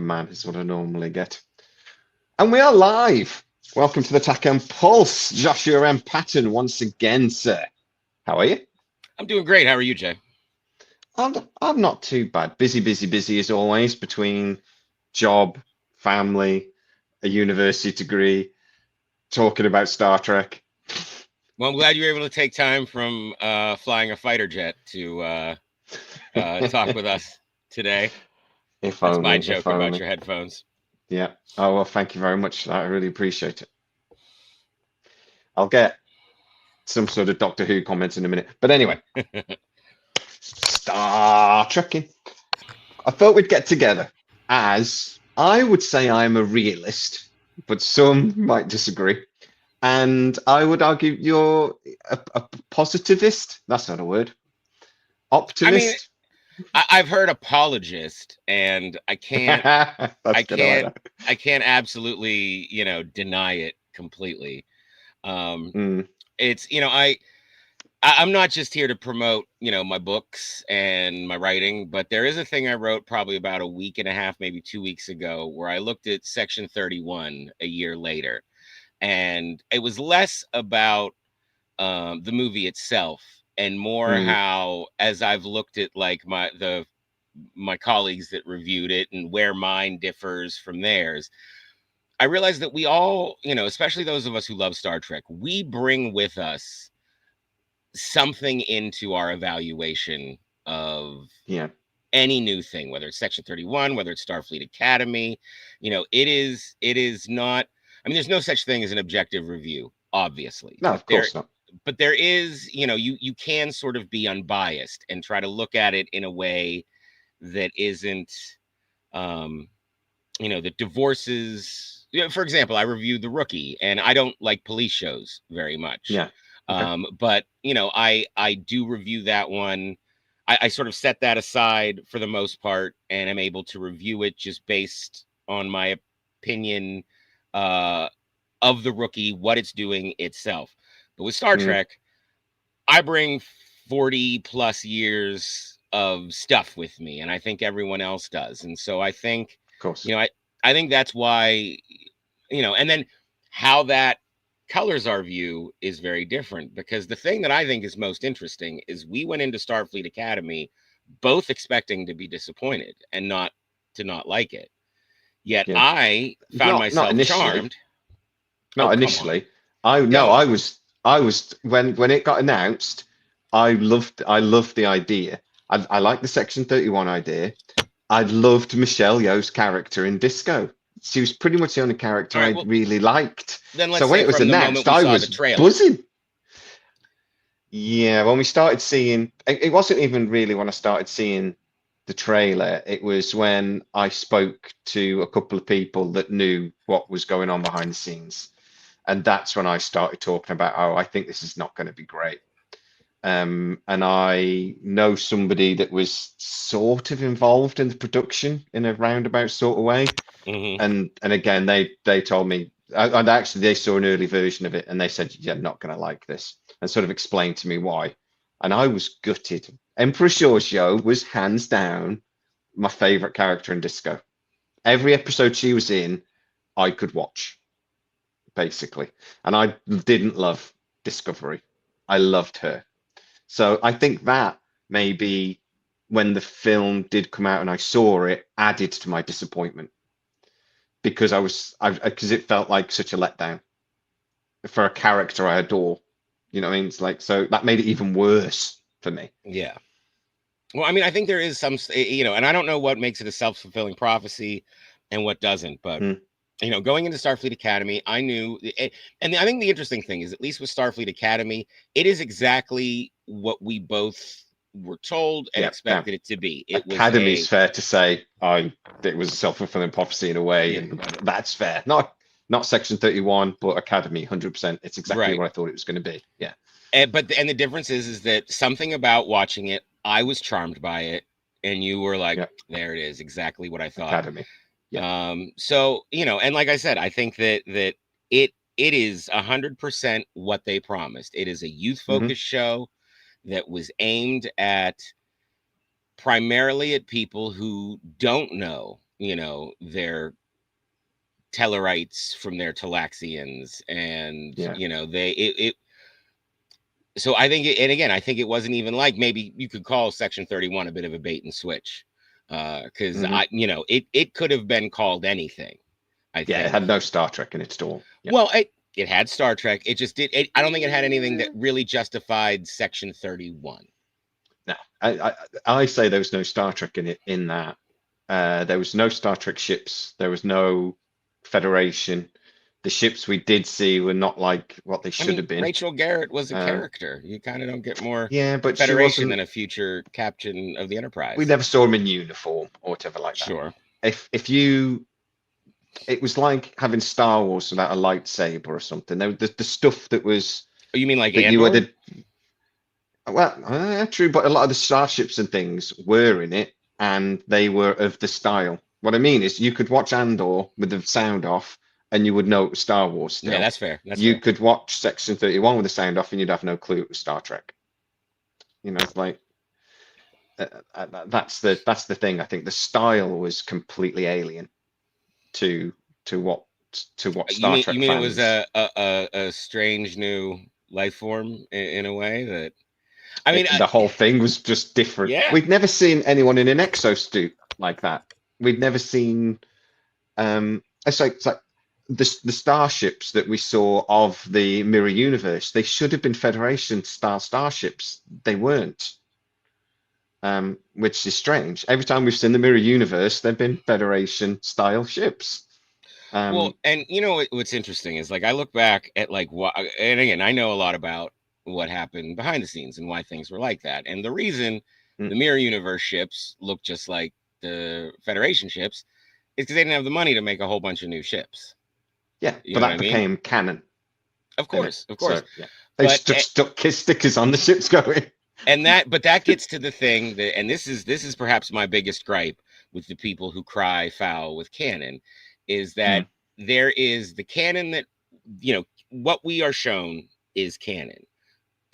man is what I normally get. And we are live. Welcome to the Tachyon Pulse. Josh M Patton once again, sir. How are you? I'm doing great. How are you, Jay? I'm not too bad. Busy as always between job, family, a university degree, talking about Star Trek. Well, I'm glad you were able to take time from flying a fighter jet to talk with us today. If That's my only, joke if about only. your headphones. Yeah. Oh, well, thank you very much for that. I really appreciate it. I'll get some sort of Doctor Who comments in a minute. But anyway, Star Trekking. I thought we'd get together as I would say I'm a realist, but some might disagree. And I would argue you're a positivist. That's not a word. I mean, Optimist. I've heard apologist, and I can't, That's I good. I like can't, that. I can't absolutely, deny it completely. Mm, It's, I'm not just here to promote, my books and my writing, but there is a thing I wrote probably about a week and a half, maybe 2 weeks ago, where I looked at Section 31 a year later, and it was less about the movie itself and more mm, how, as I've looked at like my colleagues that reviewed it and where mine differs from theirs, I realized that we all, especially those of us who love Star Trek, we bring with us something into our evaluation of yeah. any new thing, whether it's Section 31, whether it's Starfleet Academy. It is not, I mean, there's no such thing as an objective review, obviously, No, but of course not. there is, you can sort of be unbiased and try to look at it in a way that isn't, um that divorces, for example, I reviewed The Rookie, and I don't like police shows very much. Yeah. Okay. But I do review that one. I sort of set that aside for the most part, and am able to review it just based on my opinion uh, of The Rookie, what it's doing itself. But with Star Mm, Trek, I bring 40 plus years of stuff with me, and I think everyone else does. And so I think, of course. you know, I, I think that's why, and then how that colors our view is very different, because the thing that I think is most interesting is we went into Starfleet Academy both expecting to be disappointed and not like it. Yet Yeah. I found Not myself initially. charmed. Oh, Not come on. initially. I no, Don't. I was when it got announced, I loved the idea. I liked the Section 31 idea. I loved Michelle Yeoh's character in Disco. She was pretty much the only character All right. I Well, really liked. then So let's when say it was from the moment announced, we I saw the was trailer. buzzing. Yeah, when we started seeing, it wasn't even really when I started seeing the trailer. It was when I spoke to a couple of people that knew what was going on behind the scenes. And that's when I started talking about, oh, I think this is not going to be great. And I know somebody that was sort of involved in the production in a roundabout sort of way. Hmm. And again, they told me, and actually they saw an early version of it, and they said, you're not going to like this, and sort of explained to me why. And I was gutted. Emperor Giorgio was hands down my favorite character in Disco. Every episode she was in, I could watch basically. And I didn't love Discovery. I loved her. So I think that maybe when the film did come out and I saw it, added to my disappointment because because it felt like such a letdown for a character I adore. You know what I mean? It's like, so that made it even worse for me. Yeah. Well, I mean, I think there is some, and I don't know what makes it a self-fulfilling prophecy and what doesn't, but Mm, going into Starfleet Academy, I knew, and I think the interesting thing is, at least with Starfleet Academy, it is exactly what we both were told and yeah. Now, expected it to be. It was Academy's fair to say it was a self-fulfilling prophecy in a way, yeah, and that's fair. Not Section 31, but Academy, 100%. It's exactly right. what I thought it was going to be. Yeah. And the difference is that something about watching it, I was charmed by it, and you were like, Yeah. there it is, exactly what I thought. Academy. Yeah. So, and like I said, I think that it is 100% what they promised. It is a youth Hmm. focused show that was aimed at primarily at people who don't know you know, their Tellarites from their Talaxians, and Yeah. you know, it so I think and again, I think it wasn't even like, maybe you could call Section 31 a bit of a bait and switch, because Hmm. you know, it could have been called anything, I Yeah, it think. had no Star Trek in it at all. Yeah. Well, it had Star Trek. It just did. I don't think it had anything that really justified Section 31. No, I say there was no Star Trek in it, in that there was no Star Trek ships. There was no Federation. The ships we did see were not like what they I should mean, have been. Rachel Garrett was a Um, character. You kind of don't get more yeah, but she Federation wasn't. than a future captain of the We Enterprise. never saw him in uniform or whatever like that. Sure. If you, it was like having Star Wars without a lightsaber or something. The stuff that was Oh, you mean like that you were Andor? the, well, true, but a lot of the starships and things were in it, and they were of the style. What I mean is, you could watch Andor with the sound off, and you would know it was Star Wars Yeah, still. that's fair. That's You fair. could watch Section 31 with the sound off, and you'd have no clue it was Star Trek. You know, it's like that's the thing. I think the style was completely alien to to what what Star You Trek mean it was fans. a strange new life form in a way that, I mean, The whole thing was just different. yeah. We'd never seen anyone in an exosuit like that. We'd never seen. It's like the starships that we saw of the Mirror Universe. They should have been Federation style starships. They weren't, which is strange. Every time we've seen the Mirror Universe, they've been Federation style ships. Well, Um, and you know what's interesting is, like, I look back at like what, and again, I know a lot about what happened behind the scenes and why things were like that. And the reason mm, the Mirror Universe ships look just like the Federation ships is because they didn't have the money to make a whole bunch of new ships. yeah, You but know what I that mean? became canon, Of didn't it? course, of So course. yeah, they But stuck kiss stickers on the ships going. but that gets to the thing that, and this is perhaps my biggest gripe with the people who cry foul with canon, is that Mm, there is the canon that, you know, what we are shown is canon.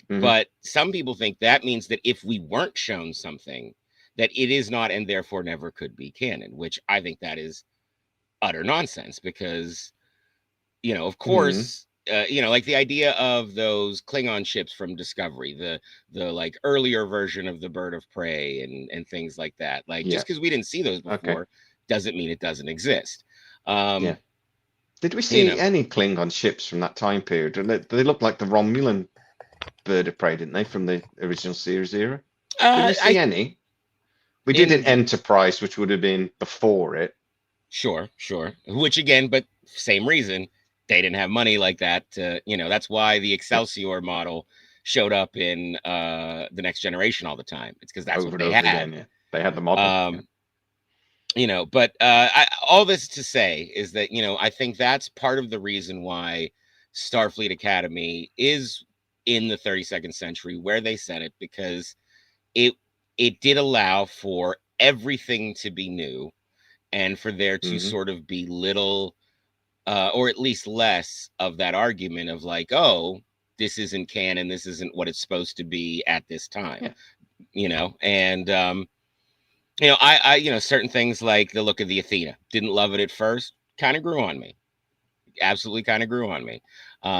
mhm. But some people think that means that if we weren't shown something, that it is not and therefore never could be canon, which I think that is utter nonsense, because, you know, of Mm, course, you know, like the idea of those Klingon ships from Discovery, the like earlier version of the Bird of Prey and things like that. Like, yeah. just because we didn't see those Okay. before doesn't mean it doesn't exist. Yeah. Did we You see know, any Klingon ships from that time period? And they looked like the Romulan bird of prey, didn't they, from the original series era? Did we see I any? We did an in Enterprise, which would have been before it. Sure, sure. Which again, but same reason, they didn't have money like that. You know, that's why the Yeah, Excelsior model showed up in the Next Generation all the time. It's because that's what over and they over again. had. Yeah, they had the model. Yeah. Um, you know, but all this to say is that, you know, I think that's part of the reason why Starfleet Academy is in the 32nd century where they set it, because it it did allow for everything to be new, and for there to Hmm. sort of be little, or at least less of that argument of like, oh, this isn't canon, this isn't what it's supposed to be at this time, Yeah. you know. And you know, you know, certain things like the look of the Athena, didn't love it at first, kind of grew on me, absolutely kind of grew on me.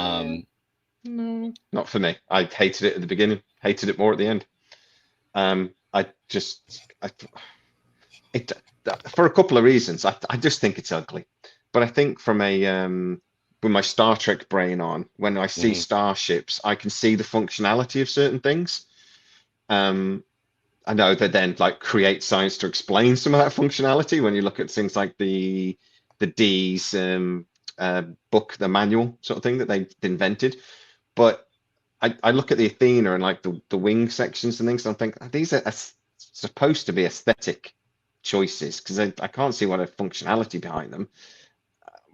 Yeah. um No, not for me. I hated it at the beginning. Hated it more at the end. I just, it for a couple of reasons. I just think it's ugly. But I think from a with my Star Trek brain on, when I see mhm. starships, I can see the functionality of certain things. Um, I know they then like create science to explain some of that functionality when you look at things like the D's book, the manual sort of thing that they invented. But I look at the Athena and like the wing sections and things, and I think these are supposed to be aesthetic choices because I can't see what a functionality behind them.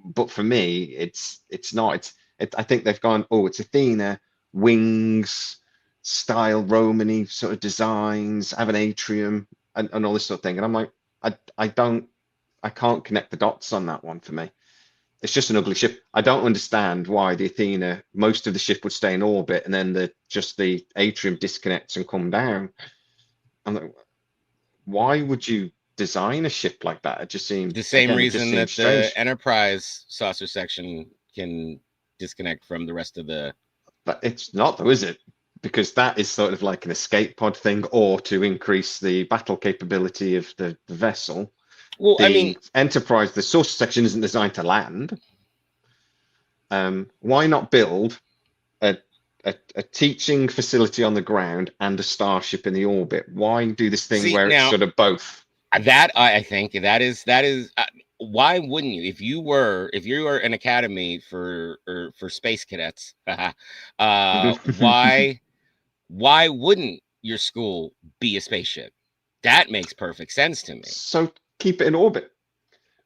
But for me, it's not. I think they've gone, oh, it's Athena, wings, style, Romany sort of designs, have an atrium and all this sort of thing. And I'm like, I don't, I can't connect the dots on that one for me. It's just an ugly ship. I don't understand why the Athena, most of the ship would stay in orbit and then the atrium disconnects and come down. I'm like, why would you design a ship like that. It just seemed, The same again, it just reason seemed that the strange. Enterprise saucer section can disconnect from the rest of the. But it's not though, is it? Because that is sort of like an escape pod thing, or to increase the battle capability of the vessel. Well, I mean, The Enterprise, the source section isn't designed to land. Why not build a teaching facility on the ground and a starship in the orbit? Why do this thing see where it's now sort of both? that I think that is why wouldn't you if you were an academy for space cadets why wouldn't your school be a spaceship? That makes perfect sense to me. So keep it in orbit.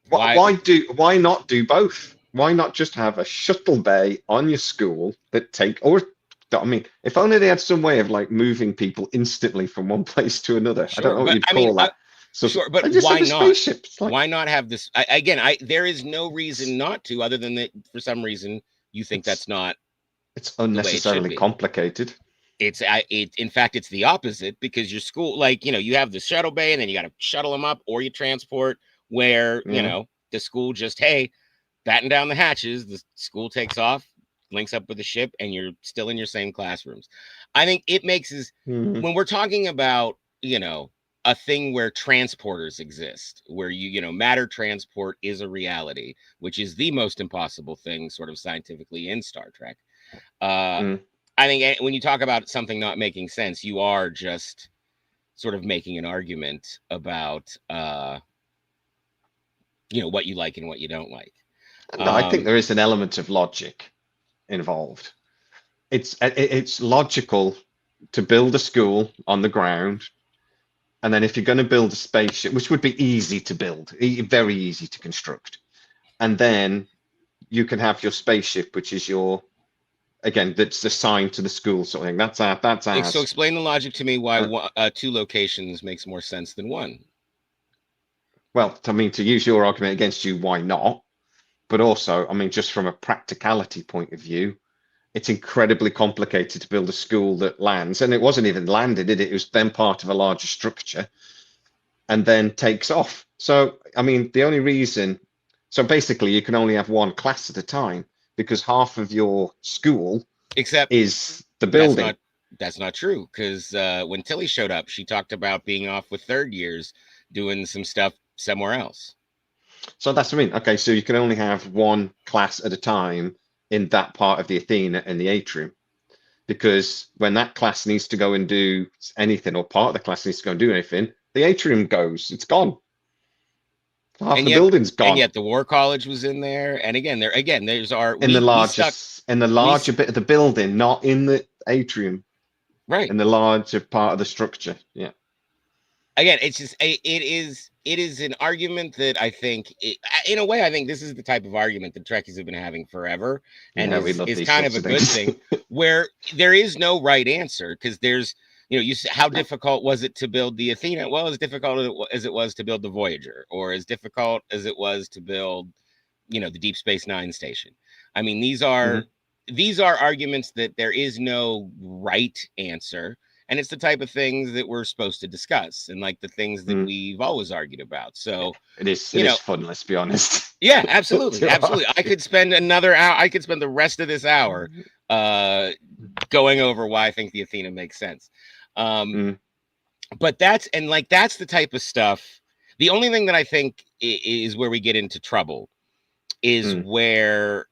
Why Why not do both? Why not just have a shuttle bay on your school that or I mean, if only they had some way of like moving people instantly from one place to another. I don't Sure, know what but you'd I mean, call that. So sure, but I just why have a not? spaceship. It's like Why not have this? I there is no reason not to, other than that for some reason you think that's it's not it's the way it should unnecessarily be. complicated. In fact, it's the opposite, because your school, like, you have the shuttle bay and then you got to shuttle them up, or you transport where, Yeah. the school just, hey, batten down the hatches, the school takes off, links up with the ship, and you're still in your same classrooms. I think it makes is Mhm. when we're talking about, a thing where transporters exist, where matter transport is a reality, which is the most impossible thing sort of scientifically in Star Trek. Uh, Mm. I think when you talk about something not making sense, you are just sort of making an argument about, what you like and what you don't like. No, I think Um, there is an element of logic involved. It's logical to build a school on the ground, and then if you're going to build a spaceship, which would be easy to build, very easy to construct, and then you can have your spaceship, which is your again that's assigned to the school sort of thing. That's so ours. explain the logic to me why Uh, two locations makes more sense than one. well, I mean, to use your argument against you, why not? But also, I mean, just from a practicality point of view, it's incredibly complicated to build a school that lands, and it wasn't even landed, did it? It was then part of a larger structure and then takes off. So, I mean, the only reason, so basically, you can only have one class at a time because half of your school Except is the that's building. not that's not true, because when Tilly showed up, she talked about being off with third years doing some stuff somewhere else. So that's what I mean. Okay, so you can only have one class at a time in that part of the Athena and the atrium. Because when that class needs to go and do anything, or part of the class needs to go and do anything, the atrium goes, it's gone. Half And the yet building's and gone. yet the War College was in there. And there's our In the we stuck we larger bit of the building, not in the atrium, right. in the larger part of the structure. Yeah. Again, it's just it is an argument that I think in a way, I think this is the type of argument that Trekkies have been having forever, and Yeah, we is love these kind of sorts a of good things. thing, where there is no right answer, because there's how No. difficult was it to build the Athena? Well, as difficult as it was to build the Voyager, or as difficult as it was to build the Deep Space Nine station. I mean, Mhm. these are arguments that there is no right answer, and it's the type of things that we're supposed to discuss, and like the things that Mm. we've always argued about. Yeah, So, it you is know, fun, let's be honest. yeah, absolutely, To absolutely. I argue. could spend another hour. I could spend the rest of this hour uh, going over why I think the Athena makes sense. Um, Mm. but that's the type of stuff. The only thing that I think is where we get into trouble is Mm. where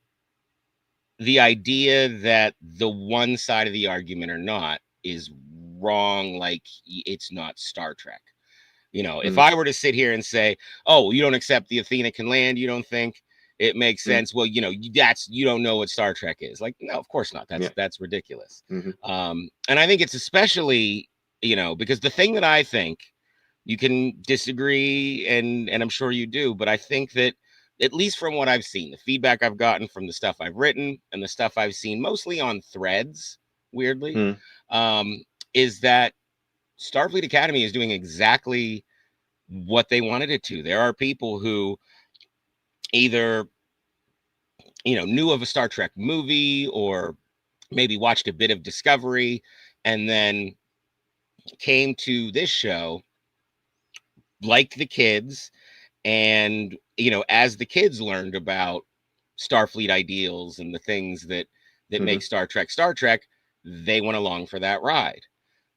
the idea that the one side of the argument or not is wrong, like it's not Star Trek. If Mm. I were to sit here and say, oh, you don't accept the Athena can land, you don't think it makes Mm. sense, well, you don't know what Star Trek is. Like, no, of course not. Yeah. That's ridiculous. Mhm. And I think it's especially, because the thing that I think, you can disagree, and I'm sure you do, but I think that, at least from what I've seen, the feedback I've gotten from the stuff I've written and the stuff I've seen mostly on threads, weirdly, Mm. um, is that Starfleet Academy is doing exactly what they wanted it to. There are people who either knew of a Star Trek movie, or maybe watched a bit of Discovery, and then came to this show liked the kids, and as the kids learned about Starfleet ideals and the things that make Star Trek, they went along for that ride.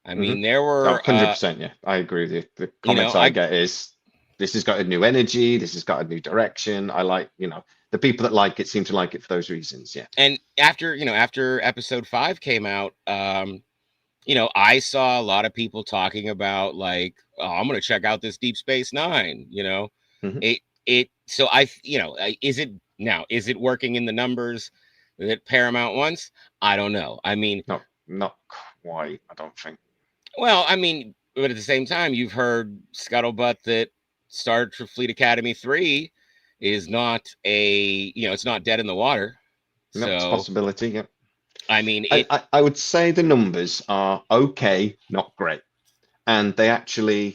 I mean, there Oh, were 100%. Yeah, I agree with you. The comments I I get is this has got a new energy. This has got a new direction. I like, the people that like it seem to like it for those reasons. Yeah. and after episode 5 came out, I saw a lot of people talking about like, oh, I'm going to check out this Deep Space Nine. hmm So is it working in the numbers that Paramount wants? I don't know. I mean, not quite, I don't think. well, I mean, but at the same time, you've heard scuttlebutt that Starfleet Academy 3 is not it's not dead in the water. No, it's a So, possibility. Yeah. I mean, I would say the numbers are okay, not great. And they actually,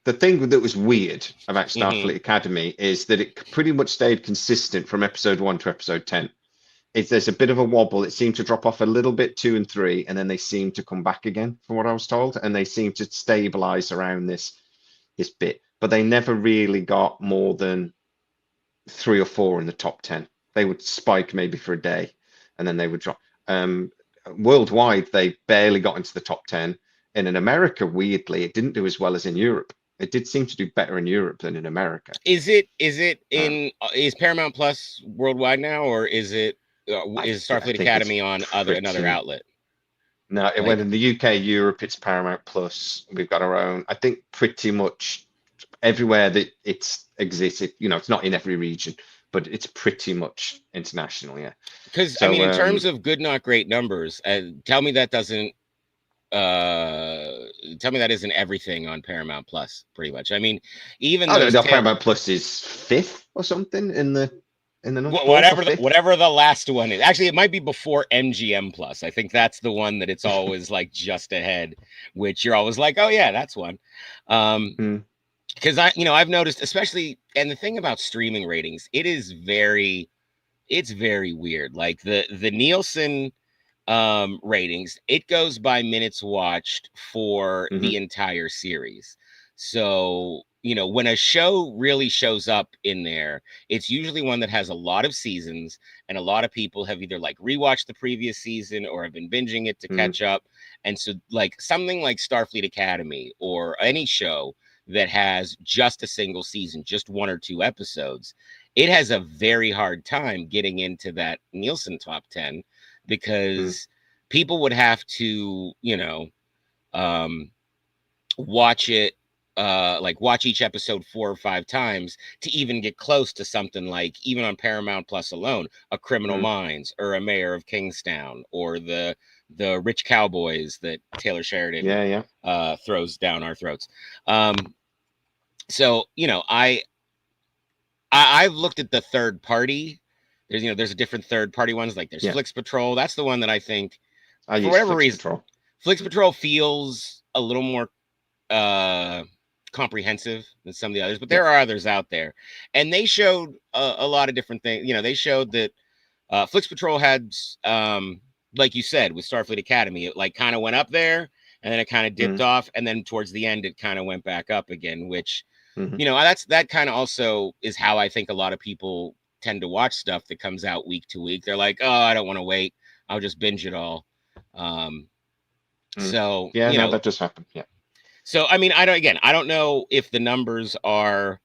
the thing that was weird about mhm. Starfleet Academy is that it pretty much stayed consistent from episode 1 to episode 10. There's a bit of a wobble. It seemed to drop off a little bit 2 and 3, and then they seem to come back again, from what I was told, and they seem to stabilize around this bit. But they never really got more than 3 or 4 in the top 10. They would spike maybe for a day, and then they would drop. Worldwide, they barely got into the top 10. And in America, weirdly, it didn't do as well as in Europe. It did seem to do better in Europe than in America. Is it Um, is Paramount Plus worldwide now, or is I, I Starfleet think it's Academy on another pretty. outlet? No, it Like, went in the UK, Europe, it's Paramount Plus. We've got our own. I think pretty much everywhere that it's existed, it's not in every region, but it's pretty much international, yeah. because I mean, So in terms of good, not great numbers, tell me that doesn't tell me that isn't everything on Paramount Plus, pretty much. I mean, even I don't those know, Paramount Plus is fifth or something in the fourth or fifth. whatever the last one is. Actually, it might be before MGM Plus. I think that's the one that it's always like just ahead, which you're always like, oh yeah, that's one. Hmm. Because I've noticed, especially, and the thing about streaming ratings, it's very weird. Like the Nielsen ratings, it goes by minutes watched for hmm the entire series. So when a show really shows up in there, it's usually one that has a lot of seasons, and a lot of people have either like rewatched the previous season or have been binging it to hmm catch up. And so like something like Starfleet Academy or any show that has just a single season, just 1 or 2 episodes, it has a very hard time getting into that Nielsen top 10, hmm because people would have to, um, watch it, like watch each episode 4 or 5 times to even get close to something like, even on Paramount Plus alone, a Criminal hmm Minds or a Mayor of Kingstown or the Rich Cowboys that Taylor Sheridan Yeah, yeah. throws down our throats. So I've looked at the third party. There's a different third party ones, like there's Yeah. Flix Patrol. That's the one that I think, I for use whatever Flix reason, Patrol. Flix Patrol feels a little more uh comprehensive than some of the others, but Yeah. there are others out there. And they showed a lot of different things. They showed that Flix Patrol had, like you said, with Starfleet Academy, it like kind of went up there and then it kind of dipped hmm off, and then towards the end it kind of went back up again, which hmm that kind of also is how I think a lot of people tend to watch stuff that comes out week to week. They're like, oh, I don't want to wait, I'll just binge it all. um so Yeah, no, that does happen. Yeah. I mean, I don't know if the numbers are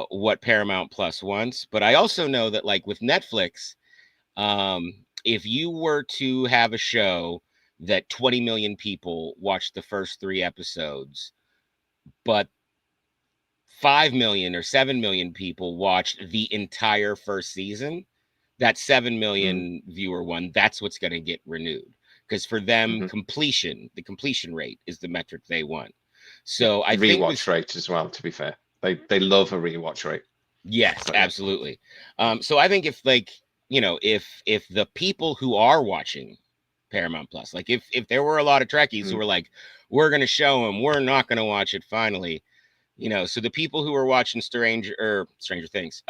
what Paramount Plus wants, but I also know that like with Netflix, if you were to have a show that 20 million people watched the first 3 episodes, but 5 million or 7 million people watched the entire first season, that 7 mm million viewer one, that's what's going to get renewed. Because for them, hmm the completion rate is the metric they want. Yeah. So I think Rewatch with, rate as well, to be fair. They love a rewatch rate. yes, But yeah. absolutely. So I think if like, if the people who are watching Paramount Plus, like if there were a lot of Trekkies who mm were like, we're going to show them, we're not going to watch it finally, so the people who are watching Stranger Things,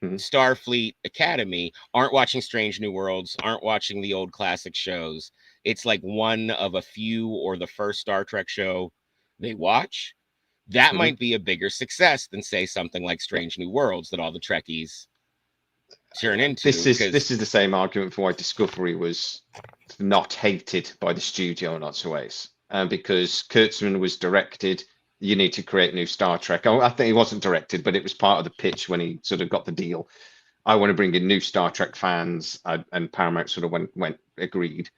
mm Starfleet Academy, aren't watching Strange New Worlds, aren't watching the old classic shows. It's like one of a few, or the first Star Trek show they watch, that Mhm. might be a bigger success than, say, something like Strange New Worlds that all the Trekkies turn into. Because This is the same argument for why Discovery was not hated by the studio in lots of ways. Because Kurtzman was directed, you need to create new Star Trek. Oh, I think he wasn't directed, but it was part of the pitch when he sort of got the deal. I want to bring in new Star Trek fans, and Paramount sort of went agreed.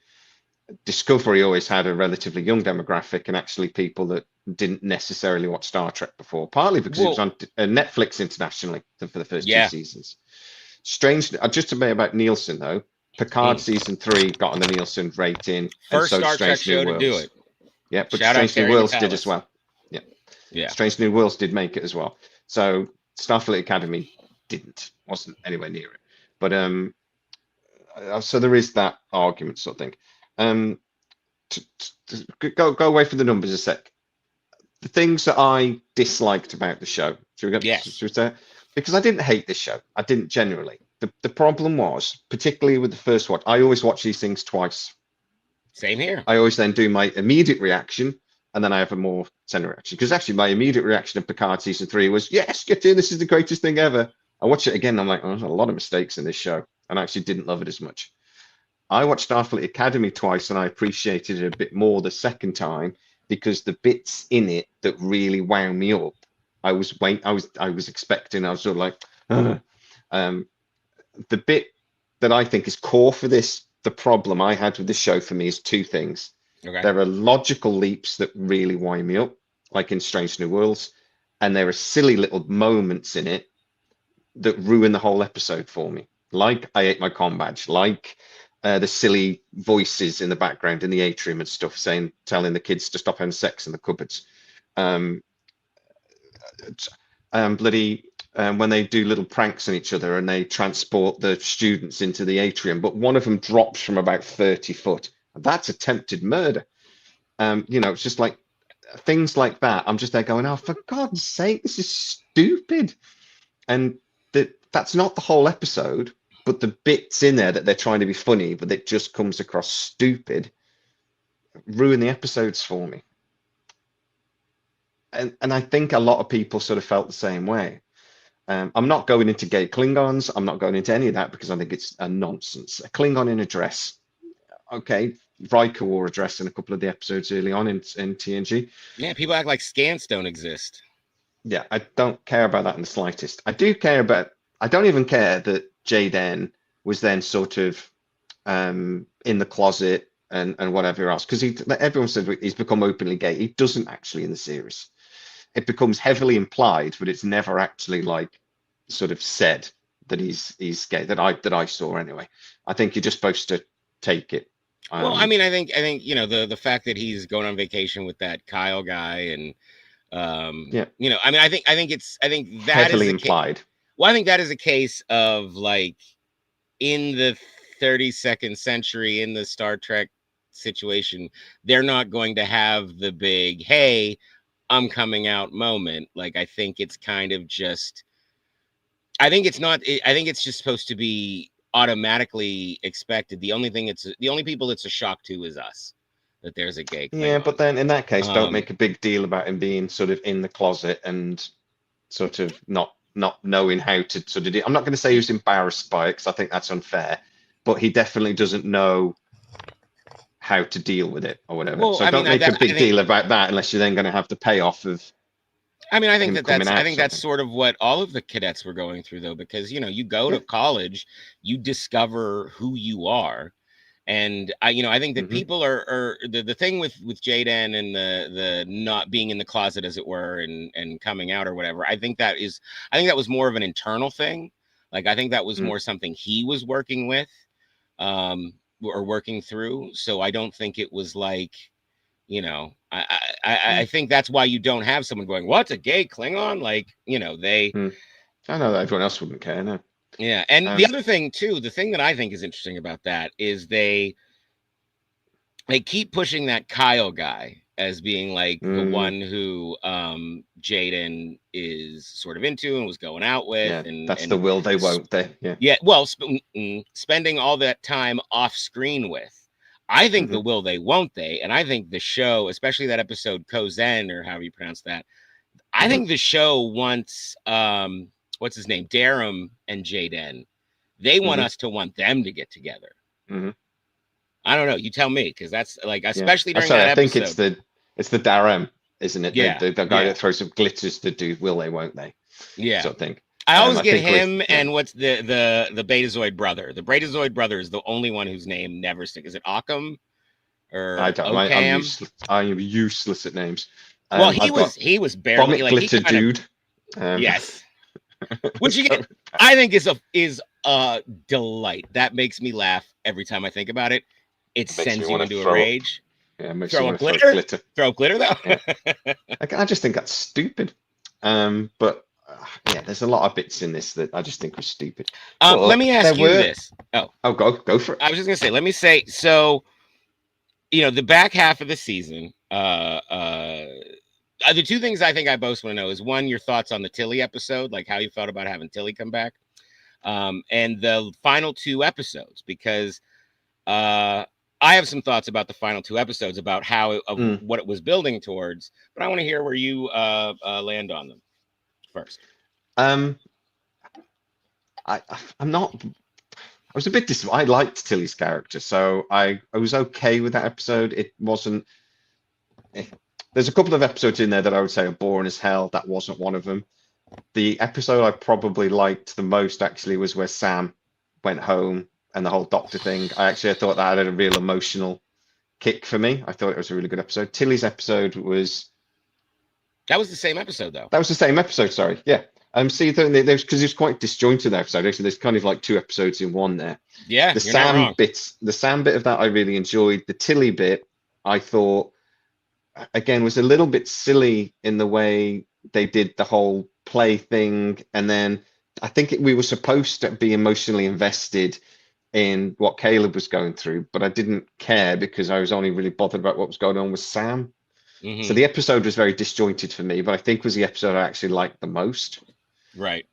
Discovery always had a relatively young demographic and actually people that didn't necessarily watch Star Trek before, partly because it was well, on Netflix internationally for the first two yeah, seasons. Strange, just to say about Nielsen though, Picard mm, season 3 got on the Nielsen rating, and first so did Star Trek Strange New show to do Worlds. it. Yeah, but Shout out Strange New Terry Worlds did as Metalis. well. Yeah, Yeah, Strange New Worlds did make it as well. So Starfleet Academy wasn't anywhere near it. But so there is that argument sort of thing. Um, go away from the numbers a sec. The things that I disliked about the show. yes, Should we say? Because I didn't hate this show. I didn't generally. The problem was, particularly with the first watch, I always watch these things twice. same here. I always then do my immediate reaction, and then I have a more center reaction. Because actually, my immediate reaction of Picard season 3 was, yes, get in, this is the greatest thing ever. I watch it again, and I'm like, oh, there's a lot of mistakes in this show, and I actually didn't love it as much. I watched Starfleet Academy twice and I appreciated it a bit more the second time because the bits in it that really wound me up, I was expecting, I was sort of like, "Ugh." um, the bit that I think is core for this, the problem I had with the show for me is two things. Okay. There are logical leaps that really wind me up, like in Strange New Worlds, and there are silly little moments in it that ruin the whole episode for me. Like I ate my com badge, like the silly voices in the background in the atrium and stuff saying, telling the kids to stop having sex in the cupboards. Um, bloody when they do little pranks on each other and they transport the students into the atrium, but one of them drops from about 30 foot. That's attempted murder. It's just like things like that. I'm just there going, oh, for God's sake, this is stupid. And that's not the whole episode, but the bits in there that they're trying to be funny, but it just comes across stupid, ruin the episodes for me. And I think a lot of people sort of felt the same way. I'm not going into gay Klingons. I'm not going into any of that because I think it's a nonsense. A Klingon in a dress. Okay, Riker wore a dress in a couple of the episodes early on in TNG. Yeah, people act like scans don't exist. Yeah, I don't care about that in the slightest. I don't even care that Jaden was then sort of in the closet and whatever else, because everyone said he's become openly gay. He doesn't actually in the series. It becomes heavily implied, but it's never actually like sort of said that he's gay that I saw anyway. I think you're just supposed to take it. Well, I mean, I think the fact that he's going on vacation with that Kyle guy and Yeah, I mean, I think that is heavily the case. implied. Well, I think that is a case of like in the 32nd century in the Star Trek situation, they're not going to have the big, hey, I'm coming out moment. Like, I think it's kind of just, I think it's not, I think it's just supposed to be automatically expected. The only people it's a shock to is us that there's a gay Yeah, Klingon. but then in that case, don't Um, make a big deal about him being sort of in the closet and sort of not knowing how to sort of do. I'm not going to say he was embarrassed by it because I think that's unfair, but he definitely doesn't know how to deal with it or whatever. well, So I mean, don't make a I big think, deal about that unless you're then going to have the payoff of I think him coming I out think sort of that's thing. sort of what all of the cadets were going through, though, because you go Yeah. to college, you discover who you are, and I think that Hmm. people are the thing with Jaden and the not being in the closet, as it were, and coming out or whatever. I think that was more of an internal thing. Like, I think that was Mm. more something he was working with, or working through. So I don't think it was like, I Yeah. think that's why you don't have someone going, "What's a gay Klingon?" Like, they, Mm. I know that everyone else wouldn't care. No. yeah. And the Um, other thing too, the thing that I think is interesting about that is they keep pushing that Kyle guy as being like the mm, one who Jaden is sort of into and was going out with, yeah, and that's the will they won't they. Yeah. yeah, well, spending all that time off screen with. I think Mm-hmm. the will they, won't they, and I think the show, especially that episode Kozen or however you pronounce that, I Mm-hmm. think the show wants what's his name, Darum and Jaden. They want Mm-hmm. us to want them to get together. Mm-hmm. I don't know. You tell me, because that's like, Yeah. especially I'm during sorry. that I think episode. it's the Darem, isn't it? Yeah, The guy yeah, that throws some glitters to do will they, won't they? yeah. Sort of thing. I always I get think with him and what's the Betazoid brother. The Betazoid brother is the only one whose name never sticks. Is it Occam I or don't. I'm Ocam? useless. I am useless at names. Well, I've got he was barely vomit like he glitter kind of dude. yes. Which So again, I think is a delight. That makes me laugh every time I think about it. It it makes me sends you want to into a throw up. rage. Yeah, it makes me Throw want up to throw glitter. glitter. Throw up glitter though. Yeah. I just think that's stupid. But yeah, there's a lot of bits in this that I just think was stupid. Let But me there ask you were. this. Oh, Go for it. I was just gonna say. Let me say. So, the back half of the season. The two things I think I both want to know is one, your thoughts on the Tilly episode, like how you felt about having Tilly come back, and the final two episodes, because I have some thoughts about the final two episodes about what it was building towards, but I want to hear where you land on them first. Um, I'm not. I was a bit I liked Tilly's character, so I was okay with that episode. It wasn't. There's a couple of episodes in there that I would say are boring as hell. That wasn't one of them. The episode I probably liked the most actually was where Sam went home and the whole doctor thing. I thought that had a real emotional kick for me. I thought it was a really good episode. Tilly's episode was. That was the same episode, though. That was the same episode. Sorry, yeah. See, there's because it's quite disjointed episode. Actually, there's kind of like two episodes in one there. Yeah, The you're not wrong. the Sam bit of that I really enjoyed. The Tilly bit, I thought, again, was a little bit silly in the way they did the whole play thing, and then I think we were supposed to be emotionally invested in what Caleb was going through, but I didn't care because I was only really bothered about what was going on with Sam. Mm-hmm. So the episode was very disjointed for me, but I think was the episode I actually liked the most. Right.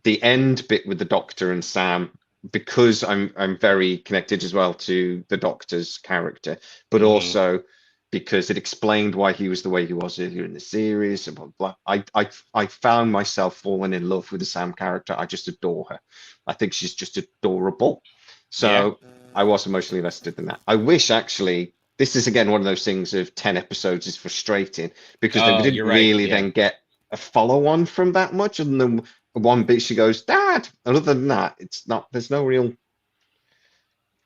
The end bit with the Doctor and Sam, because I'm very connected as well to the Doctor's character, but also because it explained why he was the way he was earlier in the series and blah, blah, blah. I found myself falling in love with the Sam character. I just adore her. I think she's just adorable. So I was emotionally invested in that. I wish actually this is again one of those things of 10 episodes is frustrating because they didn't really then get a follow on from that much. And then one bit she goes, Dad. And other than that, it's not, there's no real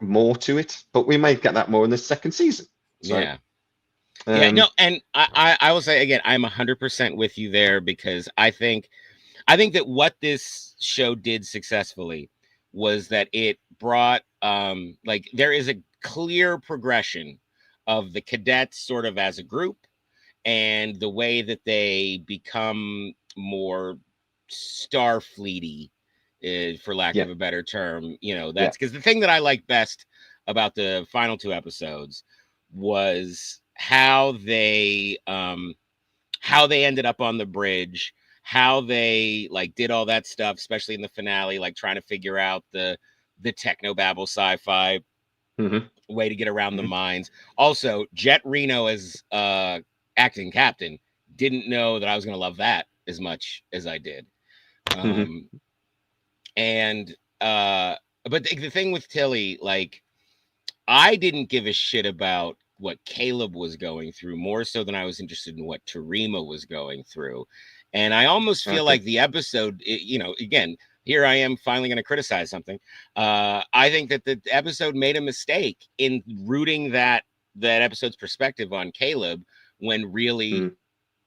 more to it, but we may get that more in the second season. So, yeah. No, and I will say again, I'm 100% with you there because I think that what this show did successfully was that it brought like there is a clear progression of the cadets sort of as a group and the way that they become more Starfleety, for lack of a better term. That's because the thing that I like best about the final two episodes was how they ended up on the bridge, how they like did all that stuff, especially in the finale, like trying to figure out the technobabble sci-fi way to get around the mines. Also, Jet Reno as acting captain, didn't know that I was going to love that as much as I did. And but the thing with Tilly, like, I didn't give a shit about what Caleb was going through more so than I was interested in what Tarima was going through. And I almost feel like the episode, again, here I am finally going to criticize something. I think that the episode made a mistake in rooting that episode's perspective on Caleb when really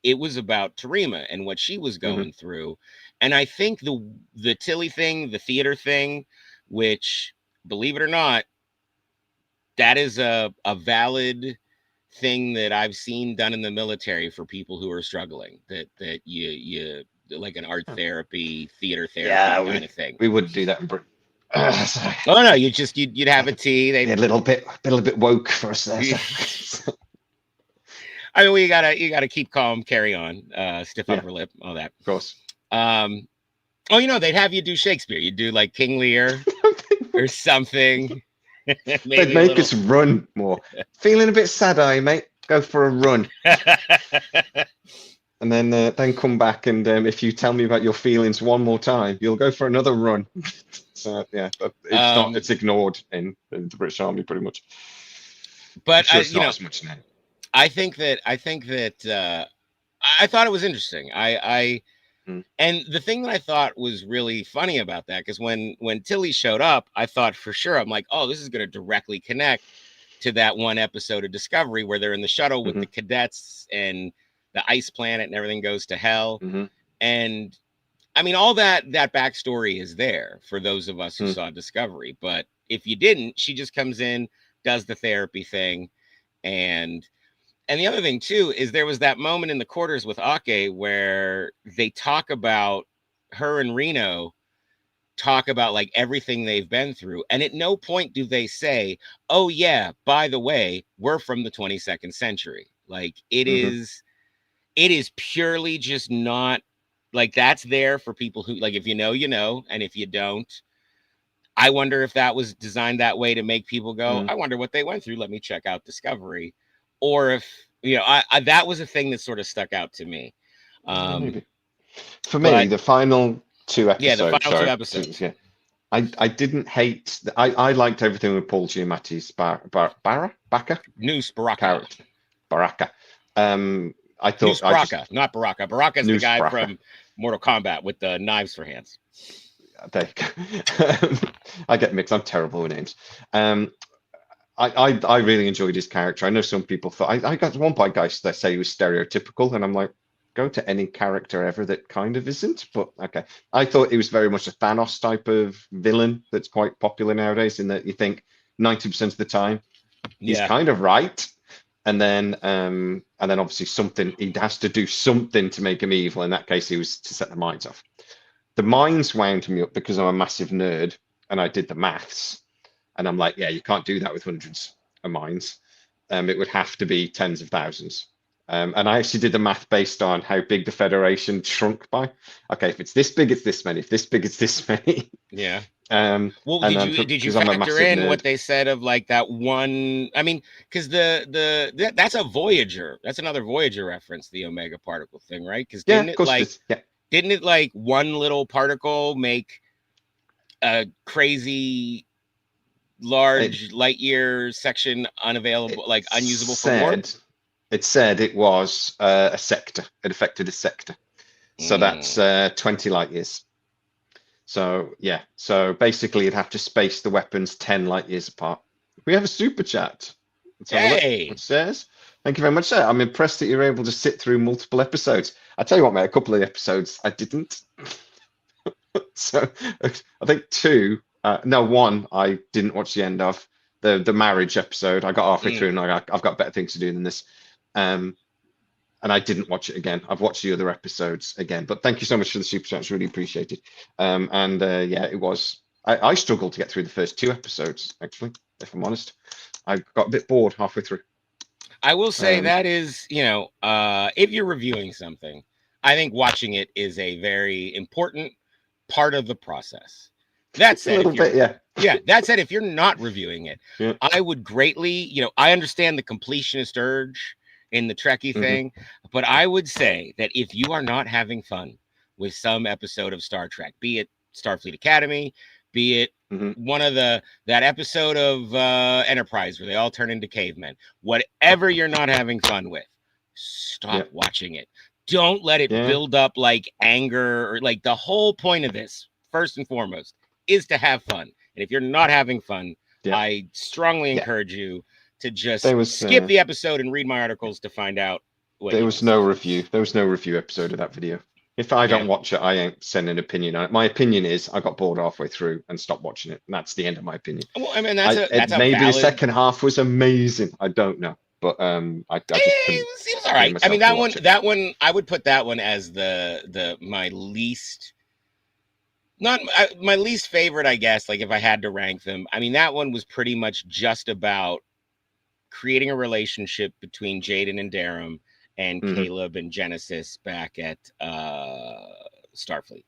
it was about Tarima and what she was going through. And I think the Tilly thing, the theater thing, which, believe it or not, that is a valid thing that I've seen done in the military for people who are struggling, that you like an art therapy, theater therapy kind of thing. We wouldn't do that in Britain. Oh no, you'd have a tea. They'd be a little bit woke for us there. I mean, you gotta keep calm, carry on, stiff upper lip, all that. Of course. They'd have you do Shakespeare. You'd do like King Lear or something. They'd make us run more. Feeling a bit sad, are you, mate? Go for a run. And then come back, and if you tell me about your feelings one more time, you'll go for another run. So yeah, but it's ignored in the British Army pretty much. But I'm sure it's not as much now. I think that I thought it was interesting. And the thing that I thought was really funny about that, because when Tilly showed up, I thought for sure, I'm like, oh, this is going to directly connect to that one episode of Discovery where they're in the shuttle with the cadets and the ice planet and everything goes to hell. And I mean, all that backstory is there for those of us who saw Discovery. But if you didn't, she just comes in, does the therapy thing. And the other thing too is there was that moment in the quarters with Ake where they talk about her and Reno talk about like everything they've been through, and at no point do they say, oh yeah, by the way, we're from the 22nd century. Like it is purely just not like, that's there for people who, like, if you know, you know, and if you don't, I wonder if that was designed that way to make people go, I wonder what they went through, let me check out Discovery. Or if, you know, I that was a thing that sort of stuck out to me. For me, the final two episodes. Yeah, the final two episodes. Yeah, I didn't hate. I liked everything with Paul Giamatti's Baraka. Noose Baraka. Baraka. I thought Noose Baraka, not Baraka. Baraka is the guy Baraka from Mortal Kombat with the knives for hands. There you go. I get mixed. I'm terrible with names. I really enjoyed his character. I know some people thought I got to one point, guys, that say he was stereotypical, and I'm like, go to any character ever that kind of isn't. But okay, I thought he was very much a Thanos type of villain that's quite popular nowadays. In that you think 90% of the time he's kind of right, and then obviously something he has to do something to make him evil. In that case, he was to set the mines off. The mines wound me up because I'm a massive nerd and I did the maths. And I'm like, yeah, you can't do that with hundreds of mines. It would have to be tens of thousands. And I actually did the math based on how big the Federation shrunk by. Okay, if it's this big, it's this many. If this big, it's this many. Yeah. Well, did you factor in what they said of like that one? I mean, because that's a Voyager. That's another Voyager reference, the Omega particle thing, right? Because didn't it like one little particle make a crazy large light year section unavailable, like unusable for warp? It said it was a sector. It affected a sector. So that's 20 light years. So yeah, so basically you'd have to space the weapons 10 light years apart. We have a super chat. Let's have a look what it says. Thank you very much, sir. I'm impressed that you're able to sit through multiple episodes. I tell you what, mate, a couple of the episodes I didn't. So I think one I didn't watch the end of. The marriage episode. I got halfway through and I've got better things to do than this. And I didn't watch it again. I've watched the other episodes again. But thank you so much for the super chats. Really appreciate it. Yeah, it was. I struggled to get through the first two episodes, actually, if I'm honest. I got a bit bored halfway through. I will say that is, you know, if you're reviewing something, I think watching it is a very important part of the process. That said, that said, if you're not reviewing it, I would greatly, you know, I understand the completionist urge in the Trekkie thing, but I would say that if you are not having fun with some episode of Star Trek, be it Starfleet Academy, be it one of that episode of Enterprise where they all turn into cavemen, whatever you're not having fun with, stop watching it. Don't let it build up like anger, or like the whole point of this, first and foremost, is to have fun. And if you're not having fun, I strongly encourage you to just skip the episode and read my articles to find out what there was no review. There was no review episode of that video. If I don't watch it, I ain't send an opinion on it. My opinion is I got bored halfway through and stopped watching it. And that's the end of my opinion. Well, I mean, that's maybe the second half was amazing. I don't know. But I just it was all right. I mean, that one, I would put that one as my least, not my least favorite, I guess. Like if I had to rank them, I mean, that one was pretty much just about creating a relationship between Jaden and Darum and Caleb and Genesis back at Starfleet.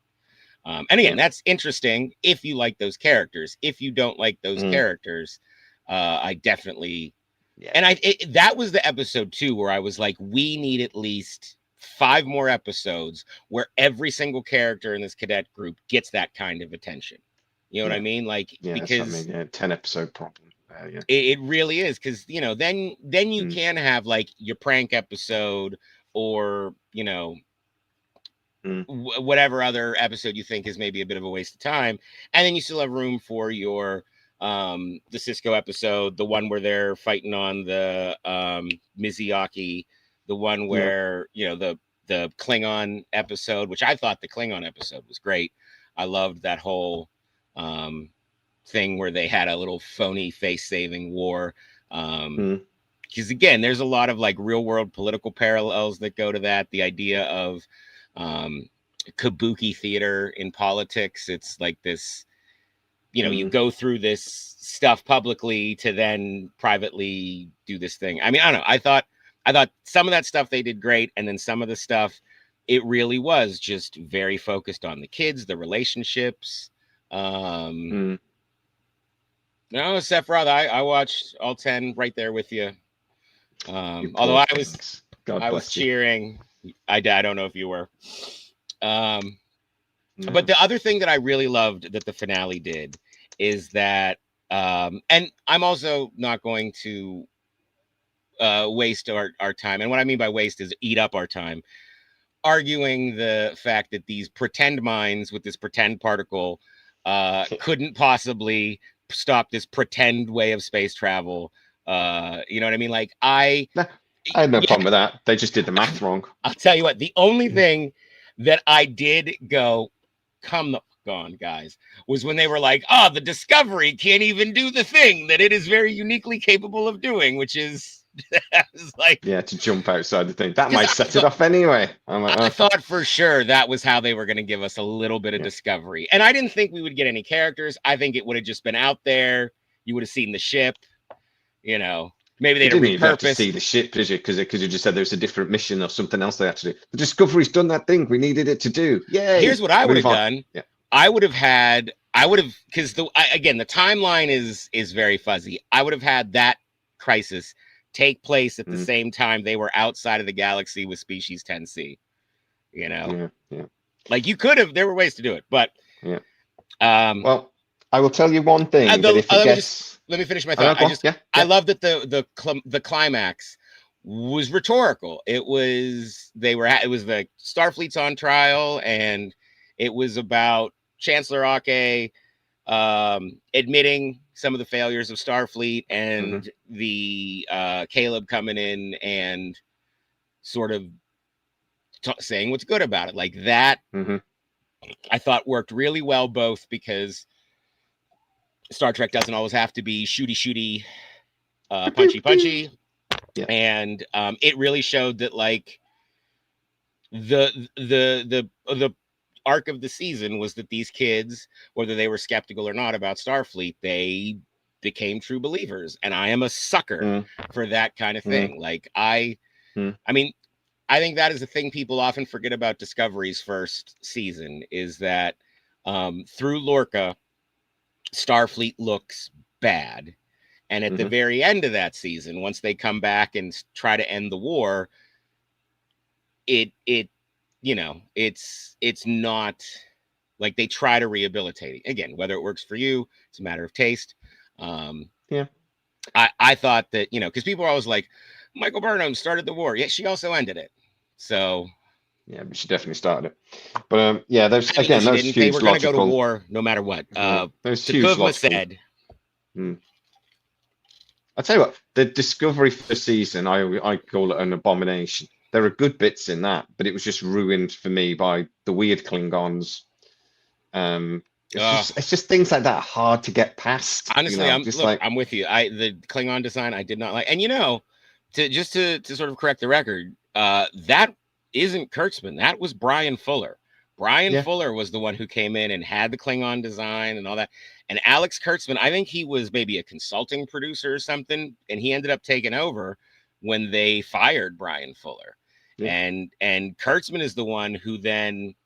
And again, that's interesting if you like those characters. If you don't like those characters, I definitely, Yeah. and that was the episode too, where I was like, we need at least 5 more episodes where every single character in this cadet group gets that kind of attention. You know what I Yeah. mean? Like, Yeah, that's what I because mean. Yeah, 10 episode problem. Yeah. it really is, because then you Mm. can have like your prank episode, or Mm. whatever other episode you think is maybe a bit of a waste of time, and then you still have room for your the Cisco episode, the one where they're fighting on the Mizuyaki, the one Yeah. where the Klingon episode, which I thought the Klingon episode was great. I loved that whole thing where they had a little phony face saving war. Mm. Because again, there's a lot of like real world political parallels that go to that. The idea of kabuki theater in politics. It's like this, you go through this stuff publicly to then privately do this thing. I mean, I don't know. I thought some of that stuff they did great, and then some of the stuff, it really was just very focused on the kids, the relationships. No, Sephiroth, I watched all 10 right there with you. Although I was bless you. cheering. I don't know if you were. No. But the other thing that I really loved that the finale did is that, and I'm also not going to waste our time. And what I mean by waste is eat up our time, arguing the fact that these pretend minds with this pretend particle couldn't possibly stop this pretend way of space travel. You know what I mean? Like I had no problem with that. They just did the math wrong. I'll tell you what, the only thing that I did go, come the fuck on, guys, was when they were like, oh, the Discovery can't even do the thing that it is very uniquely capable of doing, which is, I was like, yeah, to jump outside the thing. That might set it off anyway. I'm like, I thought for sure that was how they were going to give us a little bit of Discovery. And I didn't think we would get any characters. I think it would have just been out there. You would have seen the ship, maybe they'd didn't even have to repurposed. see the ship, did you? Because you just said there's a different mission or something else they had to do. The Discovery's done that thing we needed it to do. Yay! Here's what I would have done. Yeah. I would have, because the timeline is very fuzzy. I would have had that crisis take place at the same time they were outside of the galaxy with species 10C. Yeah. Like you could have. There were ways to do it, but well, I will tell you one thing. Let me finish my thought. I love that the climax was rhetorical. It was the Starfleet's on trial, and it was about Chancellor Ake admitting some of the failures of Starfleet, and the Caleb coming in and sort of saying what's good about it. Like that, I thought worked really well, both because Star Trek doesn't always have to be shooty, punchy. Yeah. And it really showed that like the arc of the season was that these kids, whether they were skeptical or not about Starfleet, they became true believers. And I am a sucker for that kind of thing. Like I mean, I think that is the thing people often forget about Discovery's first season, is that through Lorca, Starfleet looks bad. And at the very end of that season, once they come back and try to end the war, it's not like they try to rehabilitate it. Again, whether it works for you, it's a matter of taste. I thought that, because people are always like, Michael Burnham started the war. Yeah, she also ended it. So yeah, but she definitely started it. But those huge they were going to go to war no matter what. Those huge logical said. I'll tell you what, the Discovery first season, I call it an abomination. There are good bits in that, but it was just ruined for me by the weird Klingons. It's just things like that hard to get past. Honestly, I'm with you. The Klingon design I did not like, and to sort of correct the record, that isn't Kurtzman. That was Brian Fuller. Brian Fuller was the one who came in and had the Klingon design and all that. And Alex Kurtzman, I think he was maybe a consulting producer or something, and he ended up taking over when they fired Brian Fuller. And Kurtzman is the one who then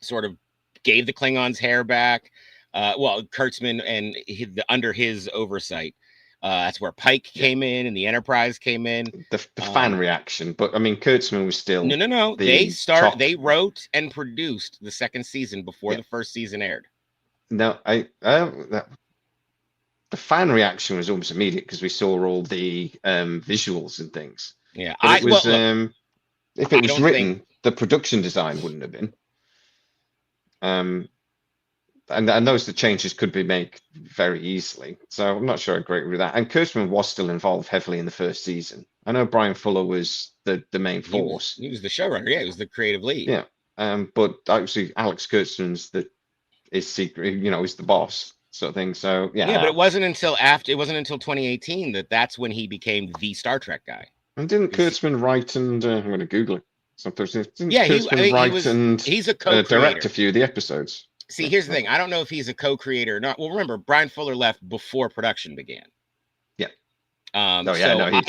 sort of gave the Klingons' hair back. Kurtzman and under his oversight, That's where Pike came in and the Enterprise came in. The fan reaction, but I mean, Kurtzman was still no. the They wrote and produced the second season before the first season aired. No, the fan reaction was almost immediate because we saw all the visuals and things. Yeah, But it was look, if it was written, the production design wouldn't have been. And those the changes could be made very easily. So I'm not sure I agree with that. And Kurtzman was still involved heavily in the first season. I know Brian Fuller was the main force. He was the showrunner. Yeah, he was the creative lead. Yeah. But obviously Alex Kurtzman's is secret, is the boss sort of thing. So yeah. But it wasn't until 2018 that's when he became the Star Trek guy. And didn't Kurtzman write and I'm going to Google it. He's a co-creator. Direct a few of the episodes. See, here's the thing. I don't know if he's a co-creator or not. Well, remember, Brian Fuller left before production began. Yeah. He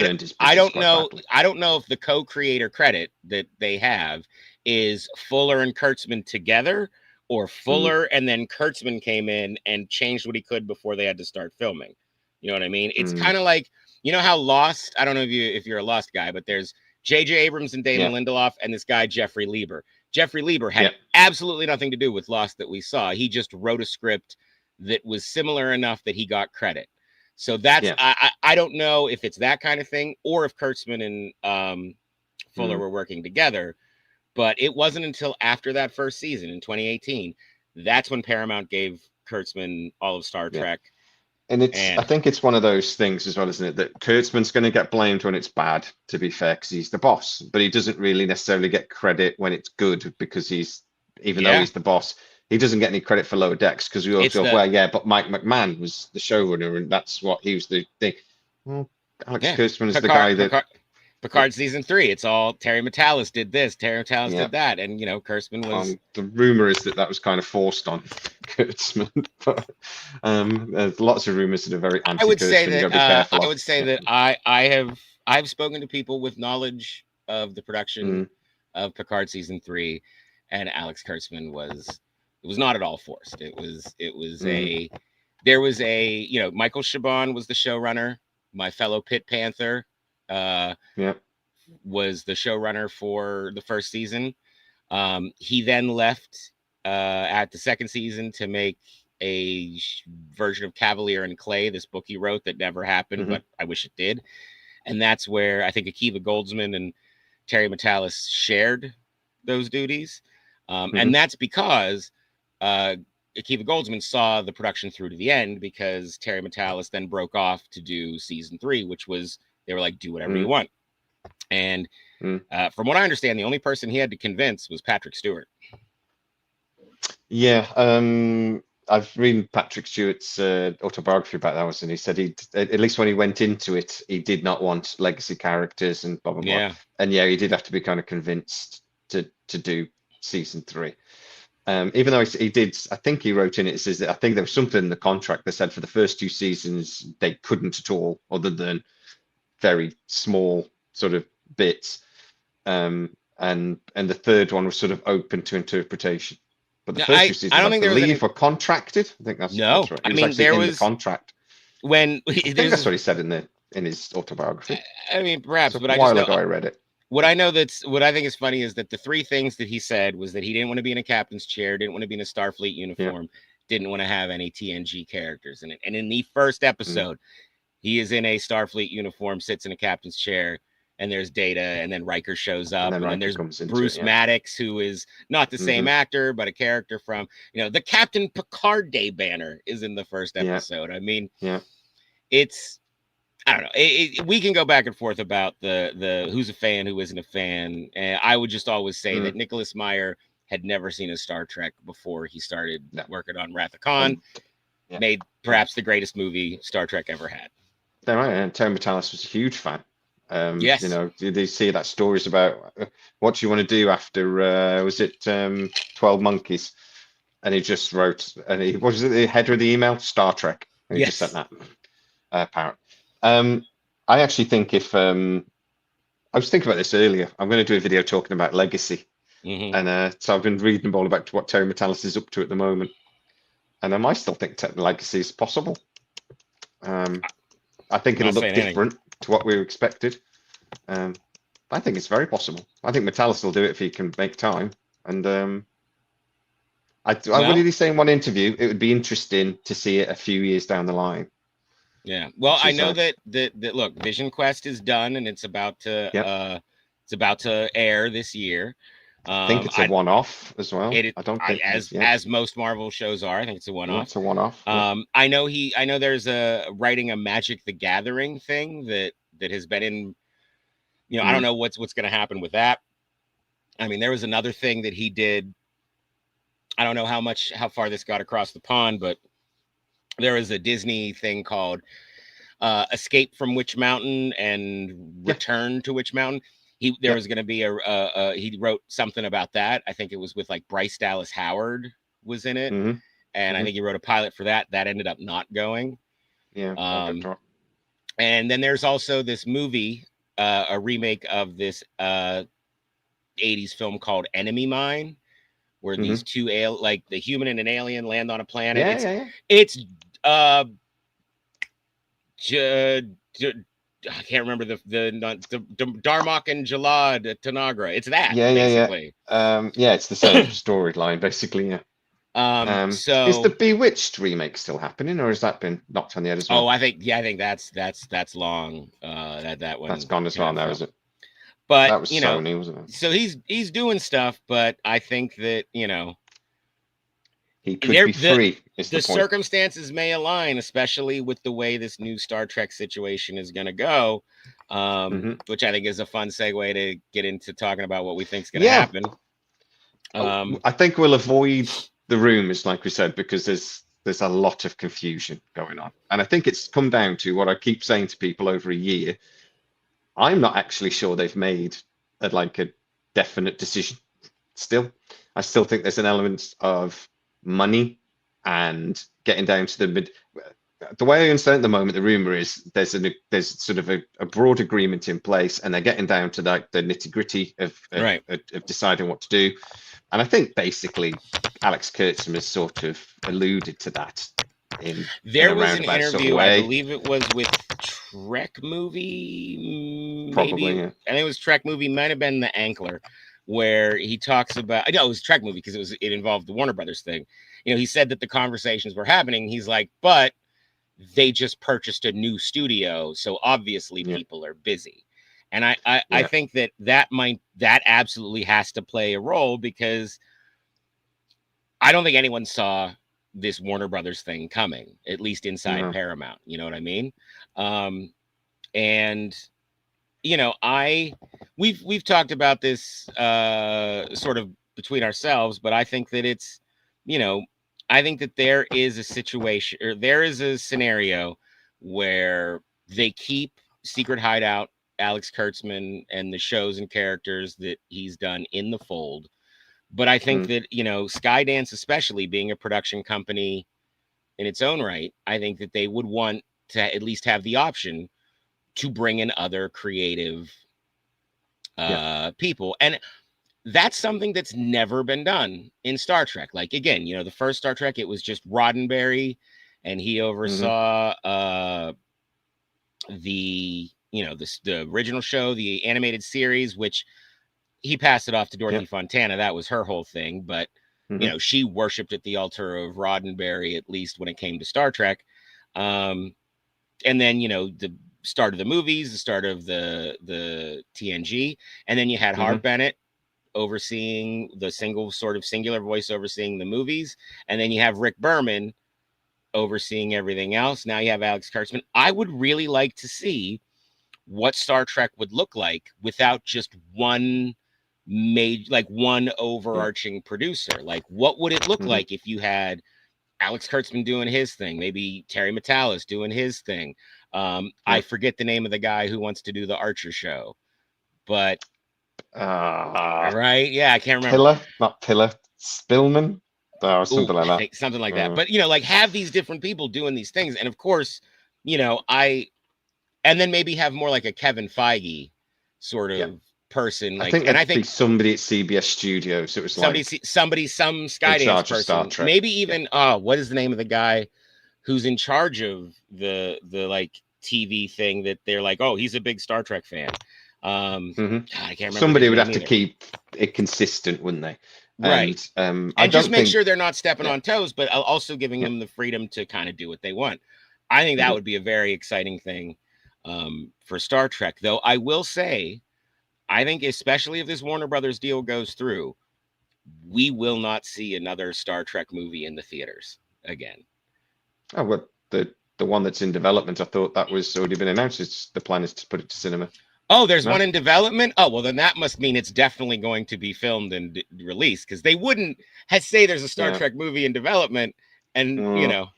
earned his. I don't know. I don't know if the co-creator credit that they have is Fuller and Kurtzman together, or Fuller and then Kurtzman came in and changed what he could before they had to start filming. You know what I mean? It's kind of like, you know how Lost. I don't know if you're a Lost guy, but there's J.J. Abrams and Damon Lindelof and this guy Jeffrey Lieber. Jeffrey Lieber had absolutely nothing to do with Lost that we saw. He just wrote a script that was similar enough that he got credit. So that's I don't know if it's that kind of thing or if Kurtzman and Fuller were working together. But it wasn't until after that first season in 2018 that's when Paramount gave Kurtzman all of Star Trek. And I think it's one of those things as well, isn't it? That Kurtzman's going to get blamed when it's bad, to be fair, because he's the boss. But he doesn't really necessarily get credit when it's good because even though he's the boss, he doesn't get any credit for Lower Decks because we all go, but Mike McMahon was the showrunner and that's what he was the thing. Well, Alex Kurtzman is the guy that... Picard season 3, it's all Terry Matalas did this, Terry Matalas did that, and Kurtzman was. The rumor is that was kind of forced on Kurtzman, but there's lots of rumors that are very anti. I would say that I've spoken to people with knowledge of the production of Picard season 3, and Alex Kurtzman was not at all forced. It was there was Michael Chabon was the showrunner. My fellow Pit Panther was the showrunner for the first season. He then left at the second season to make a version of Cavalier and Clay, this book he wrote that never happened, but I wish it did. And that's where I think Akiva Goldsman and Terry Matalas shared those duties. And that's because Akiva Goldsman saw the production through to the end because Terry Matalas then broke off to do season 3, which was, they were like, do whatever you want. And from what I understand, the only person he had to convince was Patrick Stewart. Yeah. I've read Patrick Stewart's autobiography about that, and he said at least when he went into it, he did not want legacy characters and blah, blah, blah. And he did have to be kind of convinced to do season 3. Even though he did, I think he wrote in it, says that I think there was something in the contract that said for the first 2 seasons, they couldn't at all, other than very small sort of bits. And the third one was sort of open to interpretation. But the first 2 seasons, I believe, were contracted. I think that's right. I mean, there was the contract when I think that's what he said in his autobiography. I mean, perhaps, but a while ago I read it. What I think is funny is that the 3 things that he said was that he didn't want to be in a captain's chair, didn't want to be in a Starfleet uniform, didn't want to have any TNG characters in it. And in the first episode, he is in a Starfleet uniform, sits in a captain's chair, and there's Data, and then Riker shows up, and then there's Bruce Maddox, who is not the same actor, but a character from, the Captain Picard Day banner is in the first episode. I mean, it's, I don't know. We can go back and forth about the who's a fan, who isn't a fan. And I would just always say that Nicholas Meyer had never seen a Star Trek before he started working on Wrath of Khan. Made perhaps the greatest movie Star Trek ever had. Yeah, right. And Terry Matalas was a huge fan. Did they see that stories about what you want to do after was it 12 Monkeys? And he just wrote, and he was it the header of the email, Star Trek. And he just sent that. Apparently. I actually think if I was thinking about this earlier, I'm going to do a video talking about legacy, and so I've been reading all about what Terry Matalas is up to at the moment, and I still think legacy is possible. I think I'm it'll not look saying anything. different to what we expected. I think it's very possible. I think Metallus will do it if he can make time. And what Well, did he say in one interview? It would be interesting to see it a few years down the line. yeah. Well, Which I is, know that look, Vision Quest is done and it's about yeah, to air this year. I think it's a one-off as well. I don't think it is yet. As most Marvel shows are. I think it's a Yeah, one-off. it's a one-off. Yeah. I know there's a writing a Magic the Gathering thing that has been in. You know, I don't know what's going to happen with that. I mean, there was another thing that he did. I don't know how far this got across the pond, but there was a Disney thing called Escape from Witch Mountain and Return to Witch Mountain. There was going to be he wrote something about that. I think it was with like Bryce Dallas Howard was in it. And I think he wrote a pilot for that. That ended up not going. Yeah. And then there's also this movie, a remake of this 80s film called Enemy Mine, where these two like the human and an alien land on a planet. It's I can't remember the Darmok and Jalad Tanagra. It's that basically. It's the same storyline basically. Yeah. So is the Bewitched remake still happening, or has that been knocked on the head as well? Oh, I think that's long. That one that's gone as well now, is it? But that was Sony, wasn't it? So he's doing stuff, but I think that he could be free. The circumstances may align, especially with the way this new Star Trek situation is going to go, which I think is a fun segue to get into talking about what we think is going to happen. I think we'll avoid the rumors, like we said, because there's a lot of confusion going on, and I think it's come down to what I keep saying to people over a year. I'm not actually sure they've made a definite decision. I still think there's an element of money and getting down to the mid. The way I understand at the moment, the rumor is there's sort of a broad agreement in place, and they're getting down to the nitty gritty of deciding what to do. And I think basically Alex Kurtzman has sort of alluded to that. There was an interview, I believe it was with Trek Movie, probably. Yeah. I think it was Trek Movie, might have been The Ankler, where he talks about. I know it was Trek Movie because it involved the Warner Brothers thing. He said that the conversations were happening. He's like, but they just purchased a new studio, so obviously people are busy. And I think that absolutely has to play a role, because I don't think anyone saw this Warner Brothers thing coming, at least inside Paramount. You know what I mean? And we've talked about this sort of between ourselves, but I think that it's, I think that there is a situation, or there is a scenario where they keep Secret Hideout, Alex Kurtzman, and the shows and characters that he's done in the fold. But I think that, Skydance, especially being a production company in its own right, I think that they would want to at least have the option to bring in other creative people. And that's something that's never been done in Star Trek. Like, again, the first Star Trek, it was just Roddenberry, and he oversaw the original show, the animated series, which he passed it off to Dorothy Fontana. That was her whole thing. But, she worshipped at the altar of Roddenberry, at least when it came to Star Trek. And then, the start of the movies, the start of the TNG. And then you had Harv Bennett overseeing the singular voice overseeing the movies. And then you have Rick Berman overseeing everything else. Now you have Alex Kurtzman. I would really like to see what Star Trek would look like without just one overarching producer. Like, what would it look like if you had Alex Kurtzman doing his thing, maybe Terry Matalas doing his thing? I forget the name of the guy who wants to do the Archer show, but right, I can't remember. Tiller Spillman, or something like that. Something like that. But have these different people doing these things, and of course, and then maybe have more like a Kevin Feige sort of person. Like, I think somebody at CBS Studios. It was some Skydance person. Maybe even what is the name of the guy who's in charge of the TV thing that they're like, oh, he's a big Star Trek fan. God, I can't remember. Somebody his would name have to either. keep it consistent, wouldn't they? Right. And I And just don't make think. sure they're not stepping Yeah, on toes, but also giving yeah. them the freedom to kind of do what they want. I think that Mhm. would be a very exciting thing for Star Trek. Though I will say, I think especially if this Warner Brothers deal goes through, we will not see another Star Trek movie in the theaters again. Oh, well, the one that's in development, I thought that was already been announced. The plan is to put it to cinema. Oh, there's No? one in development. Oh, well, then that must mean it's definitely going to be filmed and released, because they wouldn't say there's a Star Yeah. Trek movie in development. And, Mm.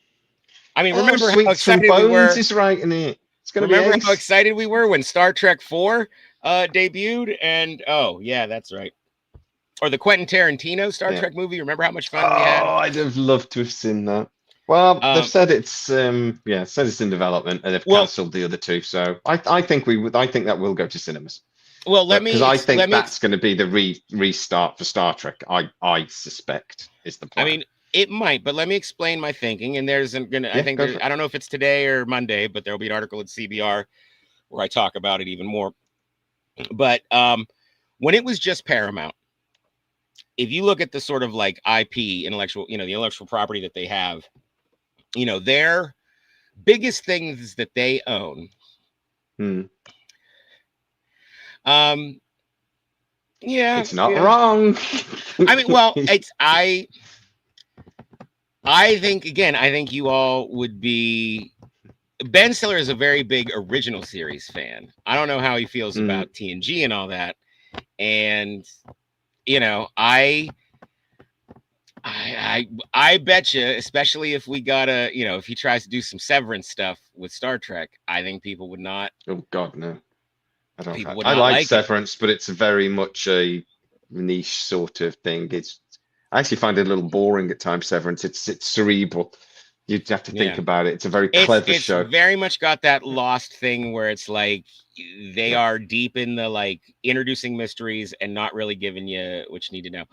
I mean, Oh, remember how Sweet From excited we Bones were? is right in it. It's gonna be Remember how ace. excited we were when Star Trek 4 debuted? And, oh, yeah, that's right. Or the Quentin Tarantino Star Yeah. Trek movie. Remember how much fun we had? Oh, I'd have loved to have seen that. Well, they've Um, said it's said it's in development, and they've well, cancelled the other two. So I think we would. I think that will go to cinemas. well, But because I think let me that's going to be the restart for Star Trek. I suspect is the I plan. mean, it might, but let me explain my thinking. And there's gonna, I Yeah, think go for there, it. I don't know if it's today or Monday, but there'll be an article at CBR where I talk about it even more. But when it was just Paramount, if you look at the sort of like IP, intellectual, the intellectual property that they have, their biggest things that they own. Hmm. Yeah, It's not yeah. wrong. I mean, well, I think you all would be. Ben Stiller is a very big original series fan. I don't know how he feels Hmm. about TNG and all that. And I bet you, especially if we gotta, if he tries to do some Severance stuff with Star Trek, I think people would not Oh God, no. I don't. I like like it. Severance, but it's very much a niche sort of thing. I actually find it a little boring at times. Severance. It's cerebral. You'd have to think Yeah. about it. It's a very It's clever it's show. very much got that Lost thing where it's like they Yeah. are deep in the like introducing mysteries and not really giving you what you need to know.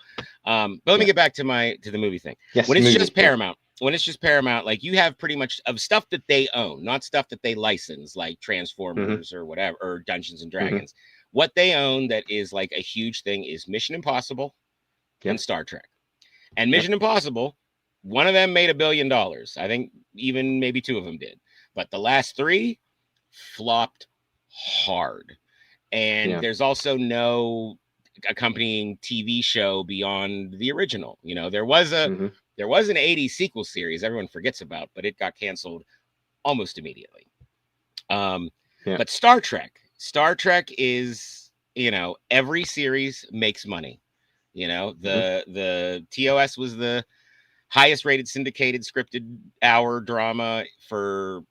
But let me Yeah. get back to the movie thing. Yes, When it's movie. just Paramount, like you have pretty much of stuff that they own, not stuff that they license, like Yeah. Transformers or whatever, or Dungeons and Hmm. Dragons. What they own that is like a huge thing is Mission Impossible Yeah. and Star Trek. And Yeah. Mission Impossible, one of them made $1 billion. I think even maybe two of them did. But the last three flopped hard. And Yeah. there's also no accompanying TV show beyond the original. There was Hmm. an 80s sequel series everyone forgets about, but it got canceled almost immediately. Yeah. But Star Trek is, every series makes money. Hmm. The TOS was the highest rated syndicated scripted hour drama for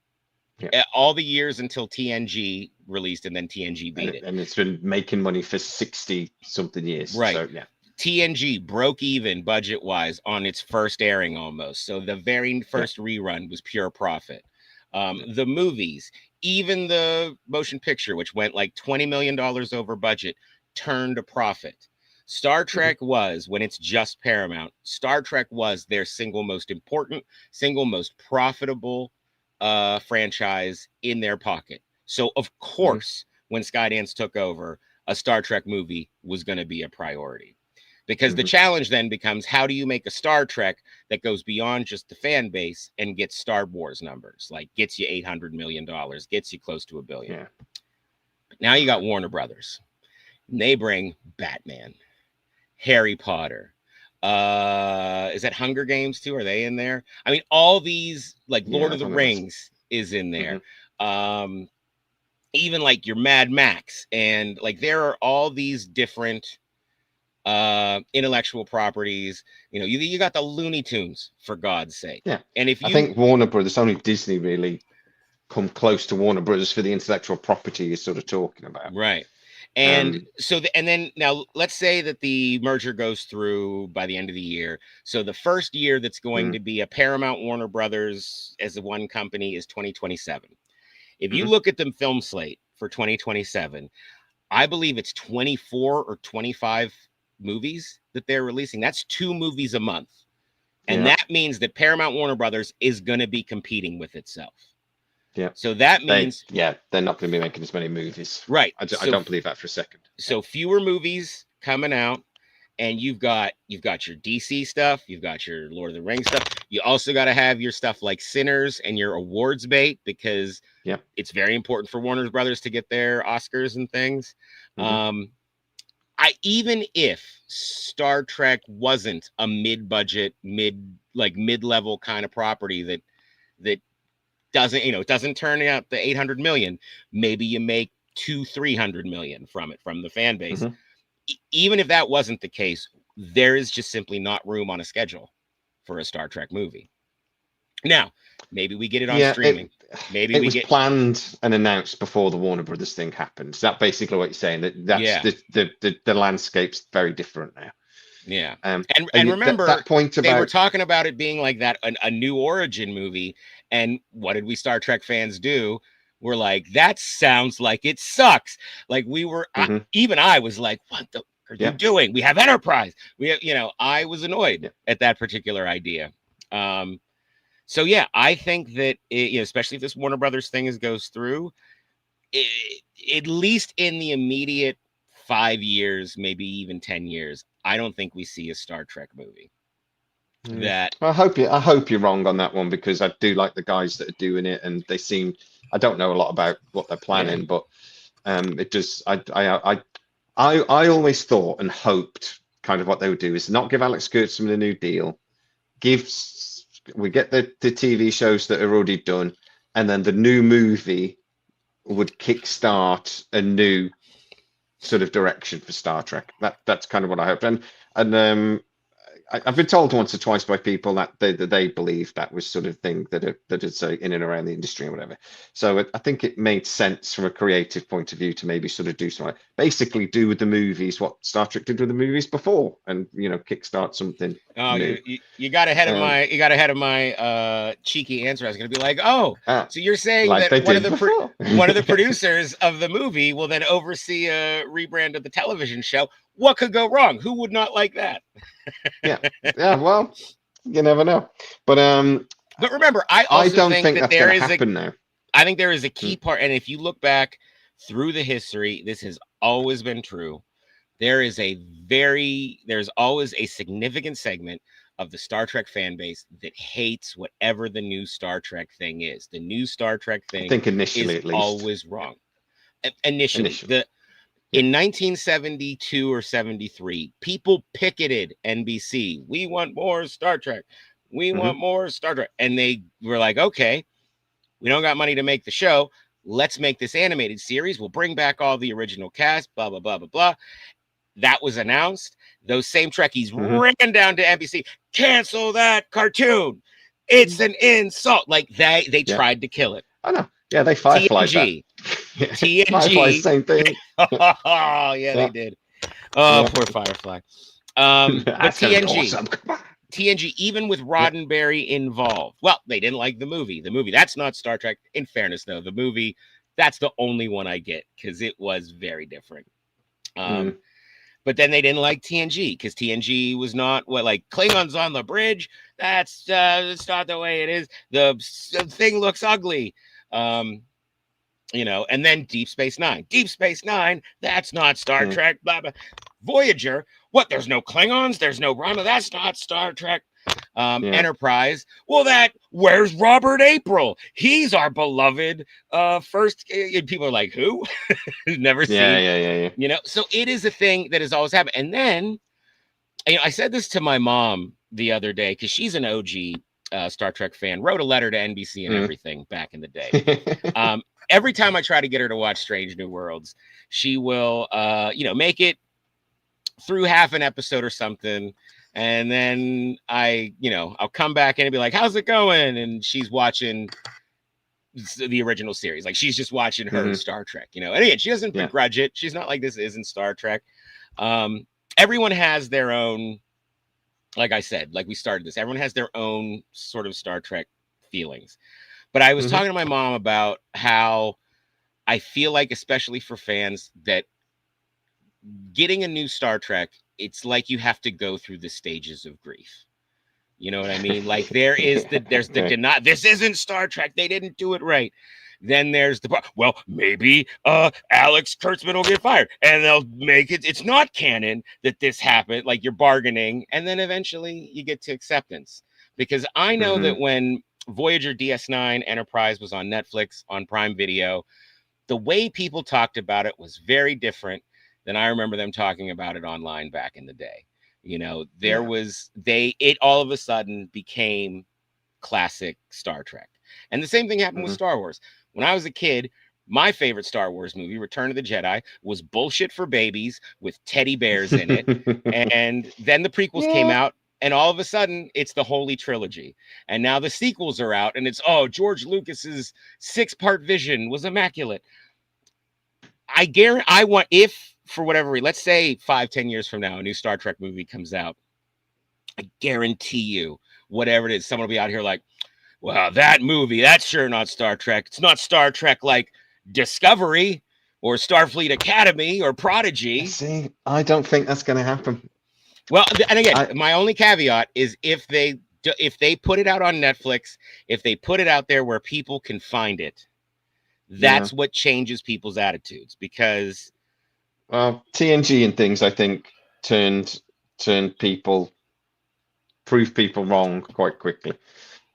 Yeah. all the years until TNG released, and then TNG beat it. And it's been making money for 60 something years. Right. So yeah. TNG broke even budget wise on its first airing almost. So the very Yeah. first rerun was pure profit. The movies, even the motion picture, which went like $20 million over budget, turned a profit. Star Hmm. Trek was, when it's just Paramount, Star Trek was their single most important, single most profitable franchise in their pocket. So, of Hmm. course, when Skydance took over, a Star Trek movie was going to be a priority. Because the Hmm. challenge then becomes, how do you make a Star Trek that goes beyond just the fan base and gets Star Wars numbers, like gets you $800 million, gets you close to $1 billion. Yeah. Now you got Warner Brothers. They bring Batman, Harry Potter. Is that Hunger Games too? Are they in there? I mean, all these, like Lord Yeah. of the One of those. Rings is in Hmm. there. Even like your Mad Max, and like there are all these different intellectual properties. You got the Looney Tunes, for God's sake. Yeah. And if I you think Warner Brothers, only Disney really come close to Warner Brothers for the intellectual property you're sort of talking about. right. And so and then now let's say that the merger goes through by the end of the year. So the first year that's going to be a Paramount Warner Brothers as a one company is 2027. If you Hmm. look at the film slate for 2027, I believe it's 24 or 25 movies that they're releasing. That's 2 movies a month. And Yeah. that means that Paramount Warner Brothers is going to be competing with itself. Yeah. So that means they're not going to be making as many movies. right. I So don't believe that for a second. so fewer movies coming out, and you've got your DC stuff, you've got your Lord of the Rings stuff. You also got to have your stuff like Sinners and your awards bait, because it's very important for Warner Brothers to get their Oscars and things. Even if Star Trek wasn't a mid-budget, mid-level kind of property that doesn't, it doesn't turn out the 800 million, maybe you make 200-300 million from it, from the fan base. Even if that wasn't the case, there is just simply not room on a schedule for a Star Trek movie. Now, maybe we get it on streaming. Maybe it was planned and announced before the Warner Brothers thing happened. Is that basically what you're saying? The landscape's very different now. Yeah. And remember that point about, they were talking about it being like that, a new origin movie. And what did we Star Trek fans do? We're like, that sounds like it sucks. Like we were, even I was like, what the are you doing? We have Enterprise. We have, I was annoyed at that particular idea. So yeah, I think that especially if this Warner Brothers thing goes through, at least in the immediate 5 years, maybe even 10 years, I don't think we see a Star Trek movie. I hope you're wrong on that one, because I do like the guys that are doing it, and they seem, I don't know a lot about what they're planning, but it just I always thought and hoped kind of what they would do is not give Alex Kurtzman a new deal, we get the TV shows that are already done, and then the new movie would kickstart a new sort of direction for Star Trek. That's kind of what I hoped. And I've been told once or twice by people that they believe that was sort of thing that is in and around the industry or whatever. So I think it made sense from a creative point of view to maybe sort of do something, basically do with the movies what Star Trek did with the movies before, and kickstart something. Oh, new. You got ahead of my cheeky answer. I was going to be like, so you're saying like that one of the producers of the movie will then oversee a rebrand of the television show. What could go wrong? Who would not like that? yeah. Well, you never know. But remember, I also don't think that that's there going is to happen now. I think there is a key part, and if you look back through the history, this has always been true. There's always a significant segment of the Star Trek fan base that hates whatever the new Star Trek thing is. The new Star Trek thing, I think initially, is at least, always wrong. Initially. In 1972 or 73, people picketed NBC. We want more Star Trek. We want more Star Trek. And they were like, okay, we don't got money to make the show. Let's make this animated series. We'll bring back all the original cast, blah, blah, blah, blah, blah. That was announced. Those same Trekkies ran down to NBC. Cancel that cartoon. It's an insult. Like they tried to kill it. I know. Yeah, they Firefly TNG. that. TNG. Firefly, same thing. Oh, yeah, they did. Oh, poor Firefly. But TNG. Awesome. TNG, even with Roddenberry involved. Well, they didn't like the movie. That's not Star Trek. In fairness, though, the movie, that's the only one I get, because it was very different. But then they didn't like TNG, because TNG was not like Klingons on the bridge. That's not the way it is. The thing looks ugly. And then Deep Space Nine. Deep Space Nine, that's not Star Trek. Blah, blah. Voyager, what? There's no Klingons. There's no Rama. That's not Star Trek. Enterprise. Well, where's Robert April? He's our beloved first. People are like, who? Never seen. Yeah. So it is a thing that has always happened. And then, I said this to my mom the other day, because she's an OG Star Trek fan, wrote a letter to NBC and everything back in the day. Every time I try to get her to watch Strange New Worlds, she will, make it through half an episode or something. And then I'll come back in and be like, how's it going? And she's watching the original series. Like, she's just watching her Star Trek, And again, she doesn't begrudge it. She's not like, this isn't Star Trek. Everyone has their own, like I said, like we started this, everyone has their own sort of Star Trek feelings. But I was talking to my mom about how I feel like, especially for fans, that getting a new Star Trek, it's like you have to go through the stages of grief. You know what I mean? Like, there's the this isn't Star Trek. They didn't do it right. Then there's well, maybe Alex Kurtzman will get fired, and they'll make it. It's not canon that this happened. Like, you're bargaining, and then eventually you get to acceptance. Because I know that when Voyager DS9 Enterprise was on Netflix, on Prime Video, the way people talked about it was very different than I remember them talking about it online back in the day. You know, there was it all of a sudden became classic Star Trek. And the same thing happened with Star Wars. When I was a kid, my favorite Star Wars movie, Return of the Jedi, was bullshit for babies with teddy bears in it. And then the prequels came out, and all of a sudden it's the Holy Trilogy. And now the sequels are out, and it's, oh, George Lucas's 6-part vision was immaculate. I guarantee, if for whatever reason, let's say 5-10 years from now, a new Star Trek movie comes out, I guarantee you, whatever it is, someone will be out here like, wow, that movie, that's sure not Star Trek. It's not Star Trek like Discovery or Starfleet Academy or Prodigy. See, I don't think that's going to happen. Well, and again, my only caveat is if they put it out on Netflix, if they put it out there where people can find it, that's what changes people's attitudes. Because TNG and things, I think, proved people wrong quite quickly.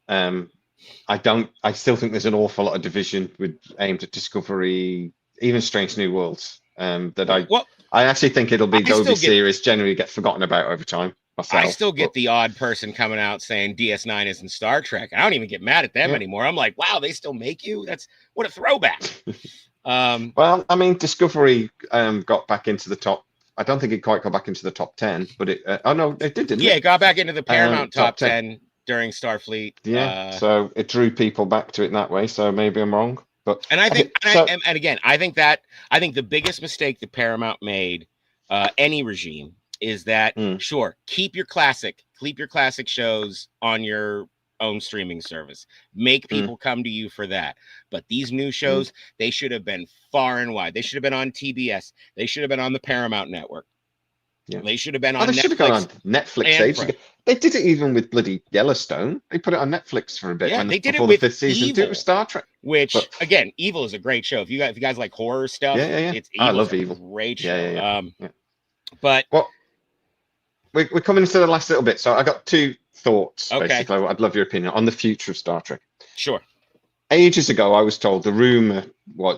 I still think there's an awful lot of division aimed at Discovery, even Strange New Worlds. I actually think it'll be series generally get forgotten about over time. Myself, I still get the odd person coming out saying DS9 isn't Star Trek. I don't even get mad at them anymore. I'm like, wow, they still make you? What a throwback. Well, I mean, Discovery got back into the top. I don't think it quite got back into the top 10, but it did, didn't it? It got back into the Paramount top 10 during Starfleet. So it drew people back to it in that way. So maybe I'm wrong, but I think I think the biggest mistake that Paramount made, any regime, is that sure, keep your classic shows on your own streaming service. Make people come to you for that. But these new shows, they should have been far and wide. They should have been on TBS. They should have been on the Paramount Network. Yeah. They should have been on Netflix. They should have gone on Netflix ages ago. They did it even with bloody Yellowstone. They put it on Netflix for a bit. Yeah, they did it with the 5th season. Did it with Star Trek. Again, Evil is a great show. If you guys like horror stuff, it's Evil. I love Evil. Great show. But we're coming into the last little bit. So I got 2 thoughts. Basically, I'd love your opinion on the future of Star Trek. Sure. Ages ago, I was told the rumor,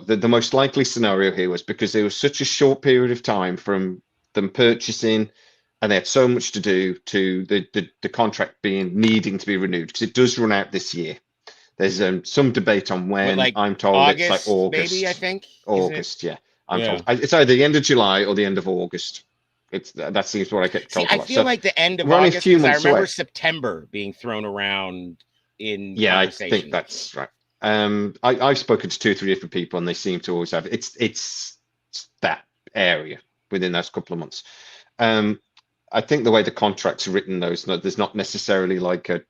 the most likely scenario here was because there was such a short period of time from them purchasing, and they had so much to do to the contract needing to be renewed, because it does run out this year. There's some debate on when. I'm told August, it's like August. Maybe, I think. August, I'm told. It's either the end of July or the end of August. That seems what I get told. I feel like the end of August, because I remember September being thrown around in conversations. I think that's right. I've spoken to 2 or 3 different people, and they seem to always have it's that area within those couple of months. I think the way the contracts are written, there's not necessarily like a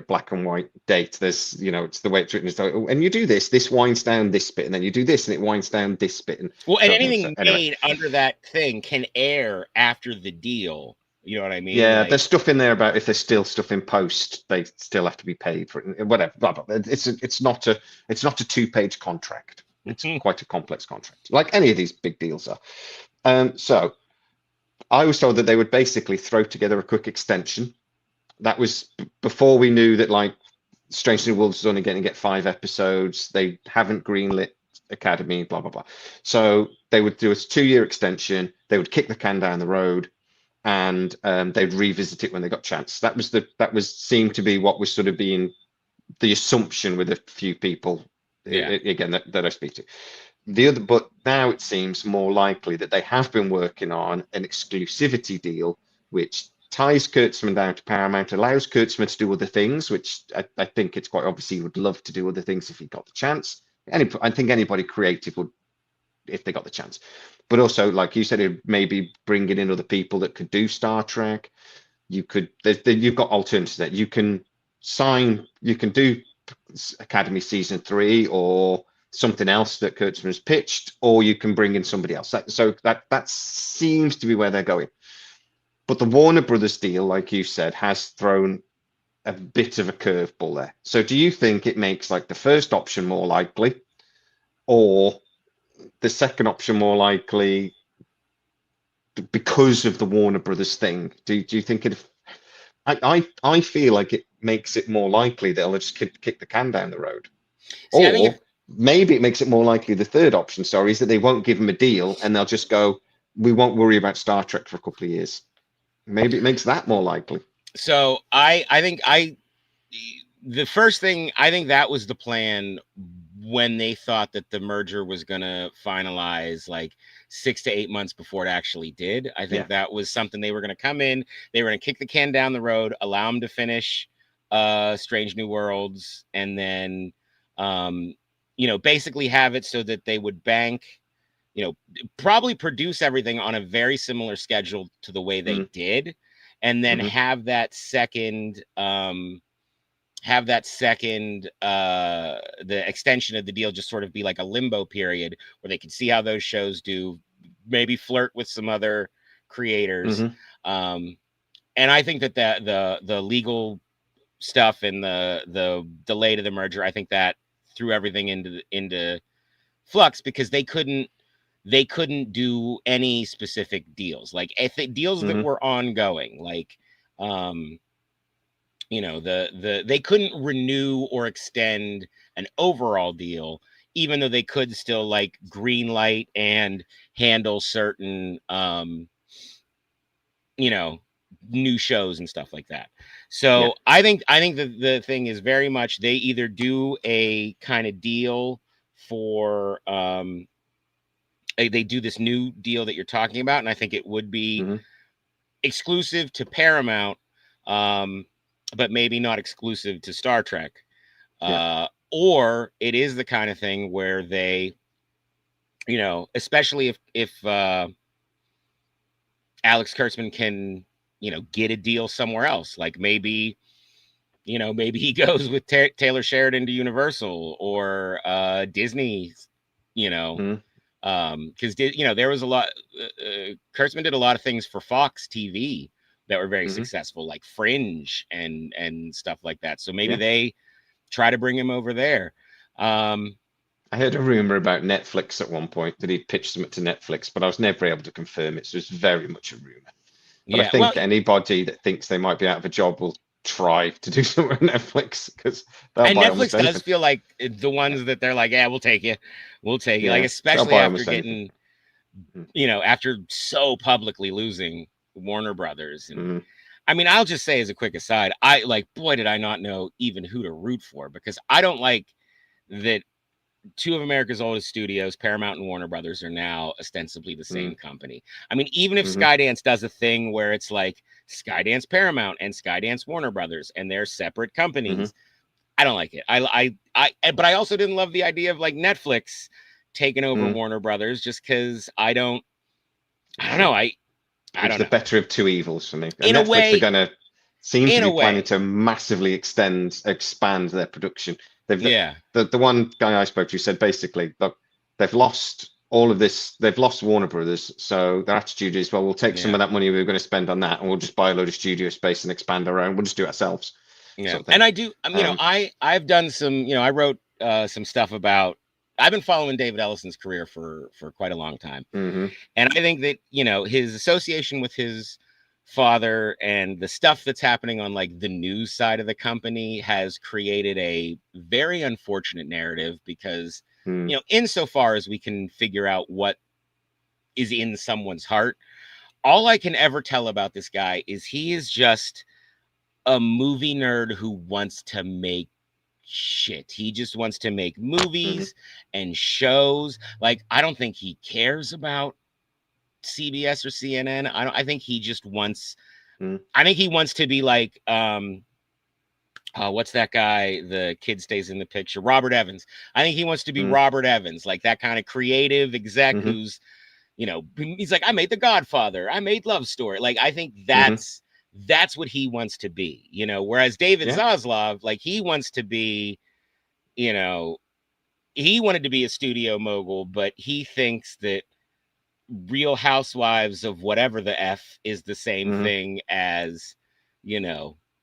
black and white date. There's, it's the way it's written is like, and you do this winds down this bit, and then you do this and it winds down this bit. And anything made under that thing can air after the deal. You know what I mean? Yeah, there's stuff in there about if there's still stuff in post, they still have to be paid for it. Whatever. Blah, blah. It's not a 2-page contract. It's quite a complex contract, like any of these big deals are. So I was told that they would basically throw together a quick extension. That was before we knew that, like, Strange New Worlds is only going to get 5 episodes. They haven't greenlit Academy, blah, blah, blah. So they would do a 2-year extension. They would kick the can down the road, and they'd revisit it when they got chance. That seemed to be what was sort of being the assumption with a few people, again, that I speak to. But now it seems more likely that they have been working on an exclusivity deal, which ties Kurtzman down to Paramount, allows Kurtzman to do other things, which I think it's quite obvious he would love to do other things if he got the chance. I think anybody creative would, if they got the chance. But also, like you said, it maybe bringing in other people that could do Star Trek. You've got alternatives that you can do Academy season 3 or something else that Kurtzman has pitched, or you can bring in somebody else. So that seems to be where they're going. But the Warner Brothers deal, like you said, has thrown a bit of a curveball there. So do you think it makes like the first option more likely, or the second option more likely because of the Warner Brothers thing? Do you think it? I feel like it makes it more likely they'll just kick the can down the road. See, I think if Or maybe it makes it more likely the third option, sorry, is that they won't give them a deal and they'll just go, we won't worry about Star Trek for a couple of years. Maybe it makes that more likely. so. I think the first thing, I think that was the plan when they thought that the merger was going to finalize like 6 to 8 months before it actually did. I think that was something they were going to come in, they were going to kick the can down the road, allow them to finish Strange New Worlds, and then basically have it so that they would bank, probably produce everything on a very similar schedule to the way they did, and then have that second the extension of the deal just sort of be like a limbo period where they can see how those shows do, maybe flirt with some other creators. And I think that the legal stuff and the delay to the merger, I think that threw everything into flux, because they couldn't do any specific deals, like deals that were ongoing, like they couldn't renew or extend an overall deal, even though they could still like greenlight and handle certain new shows and stuff like that. So I think the thing is very much they either do a kind of deal for they do this new deal that you're talking about, and I think it would be exclusive to Paramount, but maybe not exclusive to Star Trek. Or it is the kind of thing where they, especially if Alex Kurtzman can, get a deal somewhere else, like maybe he goes with Taylor Sheridan to Universal or Disney, because there was a lot. Kurtzman did a lot of things for Fox TV that were very successful, like Fringe and stuff like that. So maybe they try to bring him over there. I heard a rumor about Netflix at one point that he pitched something to Netflix, but I was never able to confirm it. So it's very much a rumor. But I think anybody that thinks they might be out of a job will try to do something on Netflix, because and Netflix does feel like the ones that they're like, yeah, we'll take you, like, especially after getting, after so publicly losing Warner Brothers. And I mean, I'll just say as a quick aside, boy, did I not know even who to root for, because I don't like that two of America's oldest studios, Paramount and Warner Brothers, are now ostensibly the same company. I mean, even if Skydance does a thing where it's like Skydance Paramount and Skydance Warner Brothers and they're separate companies, I don't like it. But I also didn't love the idea of like Netflix taking over Warner Brothers, just because I don't know. It's the better of two evils for me. And in Netflix a way, are going to seem to be planning to massively expand their production. The one guy I spoke to said basically, look, they've lost all of this. They've lost Warner Brothers, so their attitude is, well, we'll take some of that money we were going to spend on that, and we'll just buy a load of studio space and expand our own. We'll just do it ourselves. Yeah, and I do. I've done some. I wrote some stuff about. I've been following David Ellison's career for quite a long time, and I think that his association with his father and the stuff that's happening on like the news side of the company has created a very unfortunate narrative, because insofar as we can figure out what is in someone's heart, all I can ever tell about this guy is he is just a movie nerd who wants to make shit. He just wants to make movies and shows. Like, I don't think he cares about CBS or CNN. I think he just wants. I think he wants to be like what's that guy? The kid stays in the picture. Robert Evans. I think he wants to be Robert Evans, like that kind of creative exec who's, he's like, I made The Godfather. I made Love Story. Like, I think that's what he wants to be. Whereas David Zaslav, like, he wants to be, he wanted to be a studio mogul, but he thinks that Real Housewives of whatever the F is the same thing as,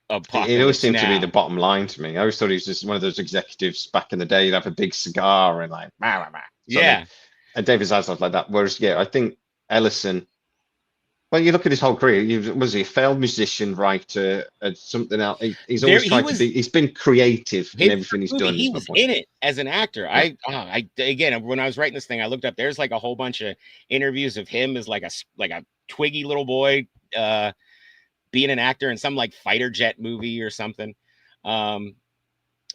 Apocalypse It always seemed Now. to be the bottom line to me. I always thought he was just one of those executives back in the day. You'd have a big cigar and like, rah, rah, rah. something. Yeah. And David Zaslav like that. Whereas, yeah, I think Ellison. Well, you look at his whole career. Was he a failed musician, writer, something else? He's There always he tried to was. be. He's been creative in His everything first he's movie, done. he Is my was point. in it as an actor. Yeah. I again, when I was writing this thing, I looked up. There's like a whole bunch of interviews of him as like a twiggy little boy, being an actor in some like fighter jet movie or something.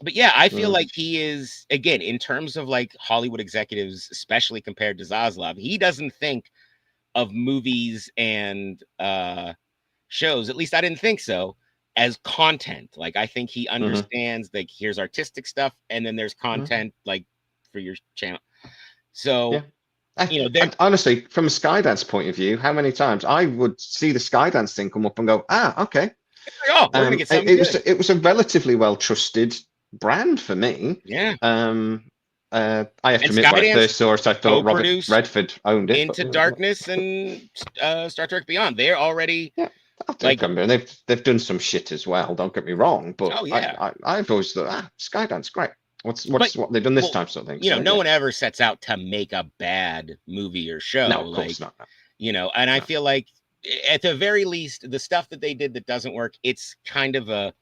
But yeah, I feel like he is, again, in terms of like Hollywood executives, especially compared to Zaslav, he doesn't think of movies and shows, at least I didn't think so, as content. Like, I think he understands like here's artistic stuff and then there's content like for your channel. So, yeah. there, Honestly, from a Skydance point of view, how many times I would see the Skydance thing come up and go, okay. oh, we're gonna get something good. It was a relatively well trusted brand for me. Yeah. I have to And admit, when I Skydance first saw it, I thought Robert co-produced Redford owned it. Into Darkness and Star Trek Beyond. They're already I'll take like, them. And they've done some shit as well. Don't get me wrong, but oh yeah, I've always thought, Skydance, great. What they've done this well, time, sort of thing. no So, one ever sets out to make a bad movie or show. no, of like, course not. And I No. feel like at the very least, the stuff that they did that doesn't work, it's kind of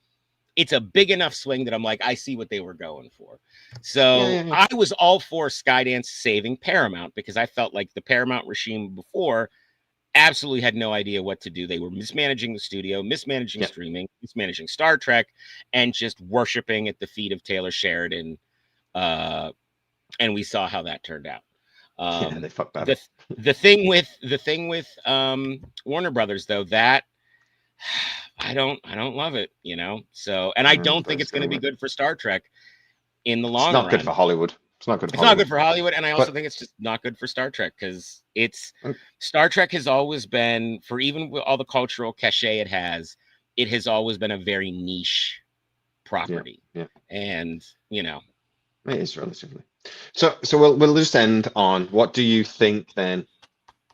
it's a big enough swing that I'm like, I see what they were going for. So Yeah. I was all for Skydance saving Paramount because I felt like the Paramount regime before absolutely had no idea what to do. They were mismanaging the studio, mismanaging streaming, mismanaging Star Trek, and just worshiping at the feet of Taylor Sheridan. And we saw how that turned out. They fucked that up. The thing with Warner Brothers, though, that I don't love it, So, and I don't think it's going to be good for Star Trek in the long run. It's not good for Hollywood. It's not good. It's not good for Hollywood, and I also think it's just not good for Star Trek because Star Trek has always been, for even with all the cultural cachet it has always been a very niche property. Yeah. And it is relatively. So we'll just end on, what do you think then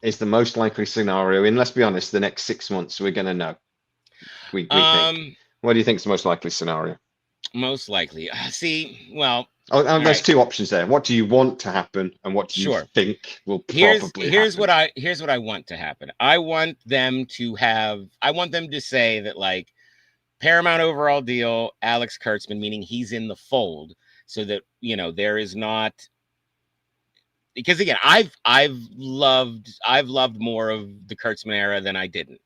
is the most likely scenario? And let's be honest, the next 6 months we're going to know. We think. What do you think is the most likely scenario? Most likely, well. There's right. 2 options there. What do you want to happen, and what do you think will probably happen? Here's what I want to happen. I want them to say that, like, Paramount overall deal, Alex Kurtzman, meaning he's in the fold, so that there is not, because again, I've loved more of the Kurtzman era than I didn't,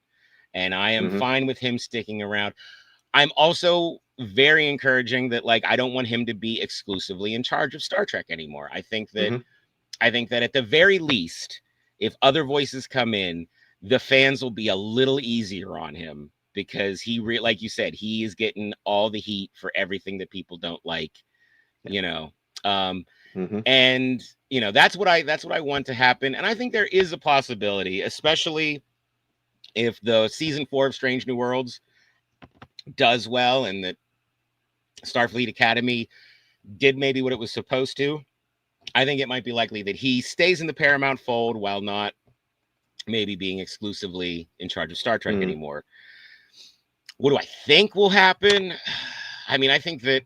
and I am fine with him sticking around. I'm also very encouraging that, like, I don't want him to be exclusively in charge of Star Trek anymore. I think that at the very least, if other voices come in, the fans will be a little easier on him because like you said, he is getting all the heat for everything that people don't like, and that's what I want to happen. And I think there is a possibility, especially if the season 4 of Strange New Worlds does well and that Starfleet Academy did maybe what it was supposed to. I think it might be likely that he stays in the Paramount fold while not maybe being exclusively in charge of Star Trek anymore. What do I think will happen? I mean, I think that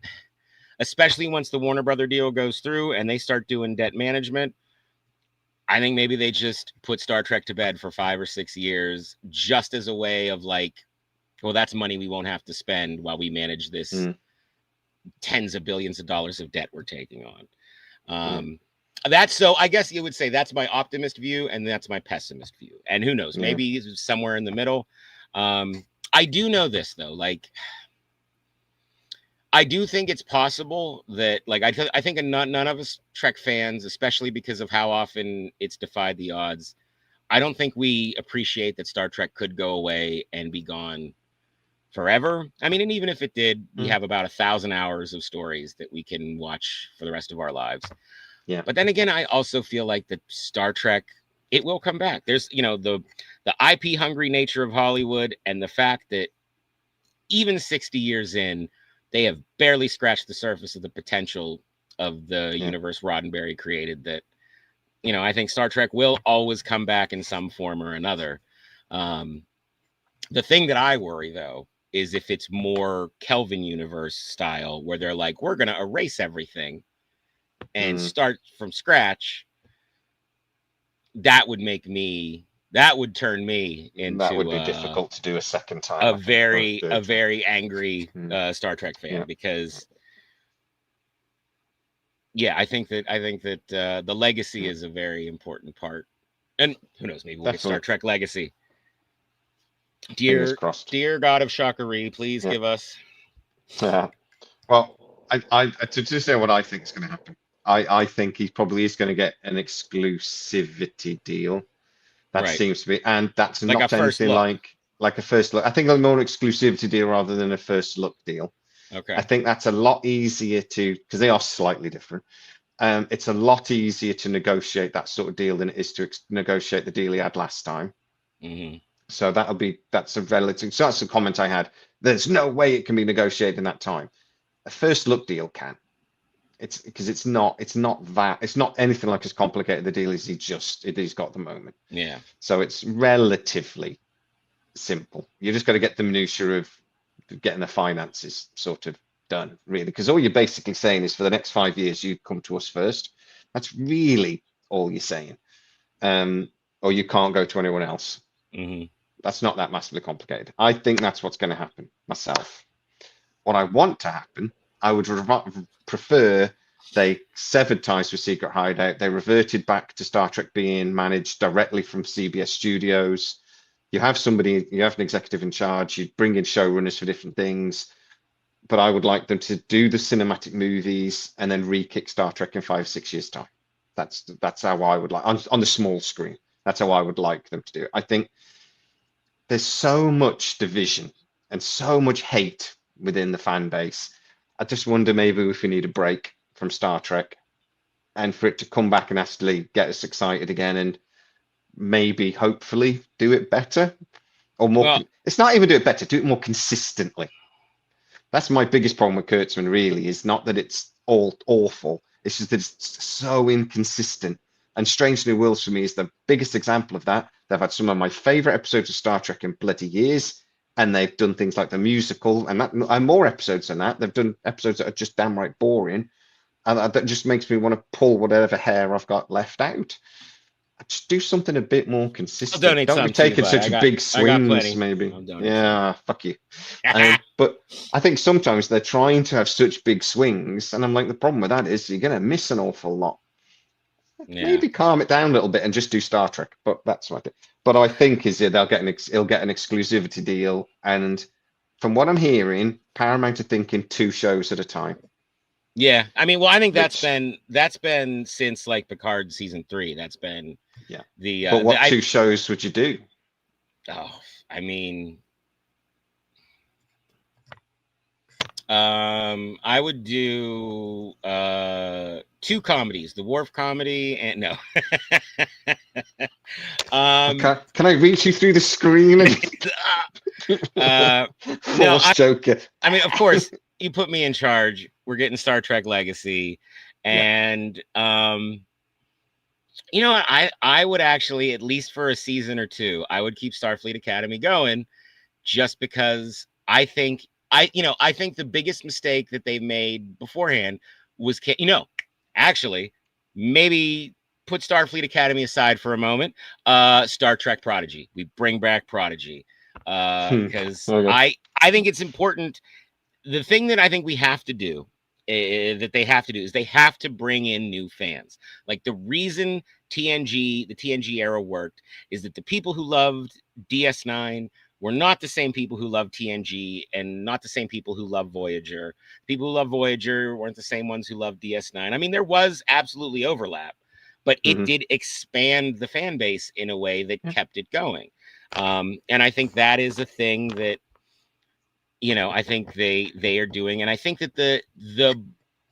especially once the Warner Brother deal goes through and they start doing debt management, I think maybe they just put Star Trek to bed for 5 or 6 years just as a way of like, well, that's money we won't have to spend while we manage this tens of billions of dollars of debt we're taking on. That's, so I guess you would say that's my optimist view and that's my pessimist view. And who knows, maybe somewhere in the middle. I do know this though, like, I do think it's possible that, like, I think none of us Trek fans, especially because of how often it's defied the odds, I don't think we appreciate that Star Trek could go away and be gone forever. I mean, and even if it did, we have about 1,000 hours of stories that we can watch for the rest of our lives. Yeah. But then again, I also feel like that Star Trek, it will come back. There's, the IP hungry nature of Hollywood and the fact that even 60 years in, they have barely scratched the surface of the potential of the universe Roddenberry created, that, I think Star Trek will always come back in some form or another. The thing that I worry, though, is if it's more Kelvin universe style, where they're like, we're going to erase everything and start from scratch. that would make me, that would turn me That would into be difficult to do a second time, I think, or a third time. very angry Star Trek fan, Yeah. because yeah, I think that the legacy is a very important part. And who knows, maybe we'll get Star Definitely. Trek Legacy. Fingers crossed. Dear God of Shockery, please give us. Yeah. Well, to say what I think is going to happen, I think he probably is going to get an exclusivity deal. That Right. seems to be, and that's Like a not first anything look. like a first look. I think a more exclusivity deal rather than a first look deal. Okay. I think that's a lot easier to, because they are slightly different. It's a lot easier to negotiate that sort of deal than it is to negotiate the deal he had last time. So that's a relative. So that's the comment I had. There's no way it can be negotiated in that time. A first look deal can. It's because it's not anything like as complicated the deal as he's got at the moment. Yeah. So it's relatively simple. You just got to get the minutiae of getting the finances sort of done, really, because all you're basically saying is for the next 5 years you come to us first. That's really all you're saying, or you can't go to anyone else. That's not that massively complicated. I think that's what's going to happen myself. What I want to happen, I would prefer they severed ties with Secret Hideout. They reverted back to Star Trek being managed directly from CBS Studios. You have somebody, you have an executive in charge, you bring in showrunners for different things. But I would like them to do the cinematic movies and then re-kick Star Trek in 5 or 6 years' time. That's how I would like on the small screen. That's how I would like them to do it. I think there's so much division and so much hate within the fan base. I just wonder maybe if we need a break from Star Trek and for it to come back and actually get us excited again and maybe hopefully do it better or more. Well, it's not even do it better, do it more consistently. That's my biggest problem with Kurtzman, really, is not that it's all awful. It's just that it's so inconsistent. And Strangely Worlds for me is the biggest example of that. They've had some of my favorite episodes of Star Trek in bloody years, and they've done things like the musical and more episodes than that. They've done episodes that are just downright boring, and that just makes me want to pull whatever hair I've got left out. Just do something a bit more consistent. Don't be taking such big swings, maybe. Yeah, fuck you. But I think sometimes they're trying to have such big swings, and I'm like, the problem with that is you're going to miss an awful lot. Yeah. Maybe calm it down a little bit and just do Star Trek. But that's what I think. But I think he'll get an exclusivity deal, and from what I'm hearing, Paramount are thinking 2 shows at a time. Yeah, I mean, well, I think that's been since like Picard season 3. That's been the. But what 2 shows would you do? Oh, I mean, I would do 2 comedies: the Worf comedy and no. Can I reach you through the screen? No, Joker. I mean, of course, you put me in charge. We're getting Star Trek Legacy, and you know, I would actually, at least for a season or 2, I would keep Starfleet Academy going, just because I think the biggest mistake that they've made beforehand was, actually, maybe put Starfleet Academy aside for a moment. Star Trek Prodigy. We bring back Prodigy because I think it's important. The thing that I think we have to do, that they have to do, is they have to bring in new fans. Like, the reason the TNG era worked is that the people who loved DS9 were not the same people who loved TNG, and not the same people who loved Voyager. People who loved Voyager weren't the same ones who loved DS9. I mean, there was absolutely overlap, but it did expand the fan base in a way that kept it going. And I think that is a thing that, I think they are doing. And I think that the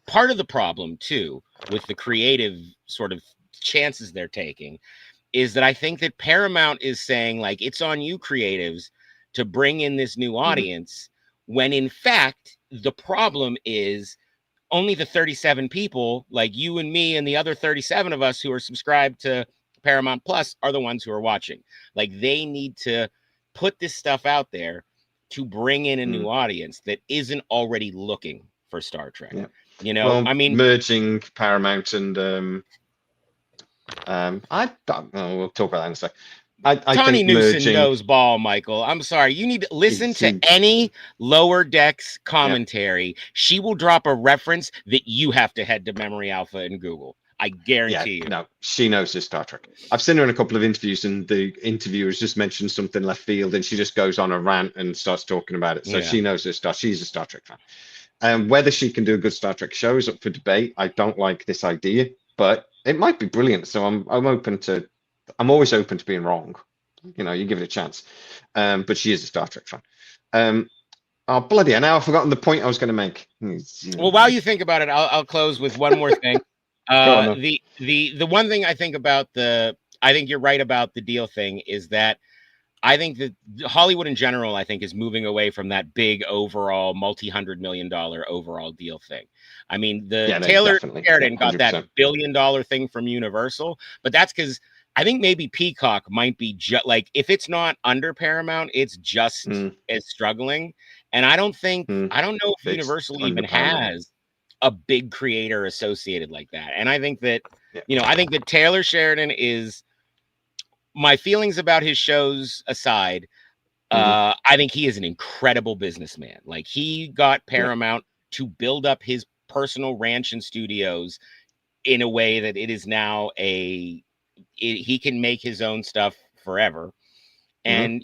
part of the problem too, with the creative sort of chances they're taking, is that I think that Paramount is saying, like, it's on you creatives to bring in this new audience, when in fact, the problem is only the 37 people like you and me and the other 37 of us who are subscribed to Paramount Plus are the ones who are watching. Like, they need to put this stuff out there to bring in a new audience that isn't already looking for Star Trek. Well, I mean, merging Paramount and I don't know. We'll talk about that in a sec. I Tawny think Newson merging knows ball, Michael. I'm sorry. You need to listen is to any Lower Decks yeah. commentary. She will drop a reference that you have to head to Memory Alpha and Google. I Yeah, guarantee you. no, she knows her Star Trek. I've seen her in a couple of interviews, and the interviewers just mentioned something left field, and she just goes on a rant and starts talking about it. So Yeah. she knows her Star. She's a Star Trek fan. Whether she can do a good Star Trek show is up for debate. I don't like this idea, but it might be brilliant. So I'm open to. I'm always open to being wrong. You know, you give it a chance. But she is a Star Trek fan. Oh bloody hell! Now I've forgotten the point I was going to make. Well, while you think about it, I'll close with one more thing. Go on. Then. The one thing I think about I think you're right about the deal thing is that I think that Hollywood in general, I think, is moving away from that big overall multi-$100 million overall deal thing. I mean, the Yeah, no, Taylor definitely. Sheridan Yeah, got that 100%. $1 billion thing from Universal, but that's because I think maybe Peacock might be just like if it's not under Paramount, it's just Mm, as struggling. And I don't mm. know if It's Universal under even Paramount. has a big creator associated like that. And I think that, Yeah. I think that Taylor Sheridan is my feelings about his shows aside. Hmm. I think he is an incredible businessman. Like he got Yeah. Paramount to build up his personal ranch and studios in a way that it is now he can make his own stuff forever. Hmm. And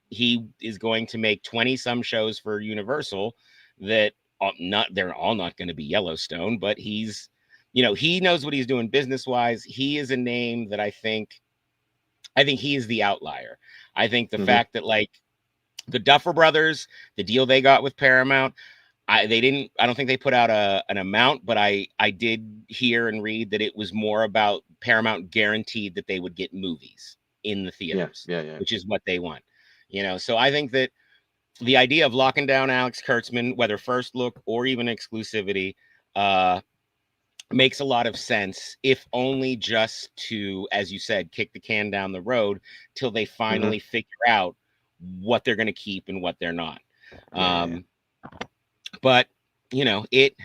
he is going to make 20 some shows for Universal that they're all not going to be Yellowstone, but he knows what he's doing business wise. He is a name that I think he is the outlier. I think the Hmm. fact that like the Duffer Brothers, the deal they got with Paramount, I don't think they put out an amount, but I did hear and read that it was more about Paramount guaranteed that they would get movies in the Yeah. theaters, Yeah. Yeah. which is what they want. So I think that the idea of locking down Alex Kurtzman, whether first look or even exclusivity, makes a lot of sense, if only just to, as you said, kick the can down the road till they Hmm. finally figure out what they're going to keep and what they're not. Yeah. Yeah. But it.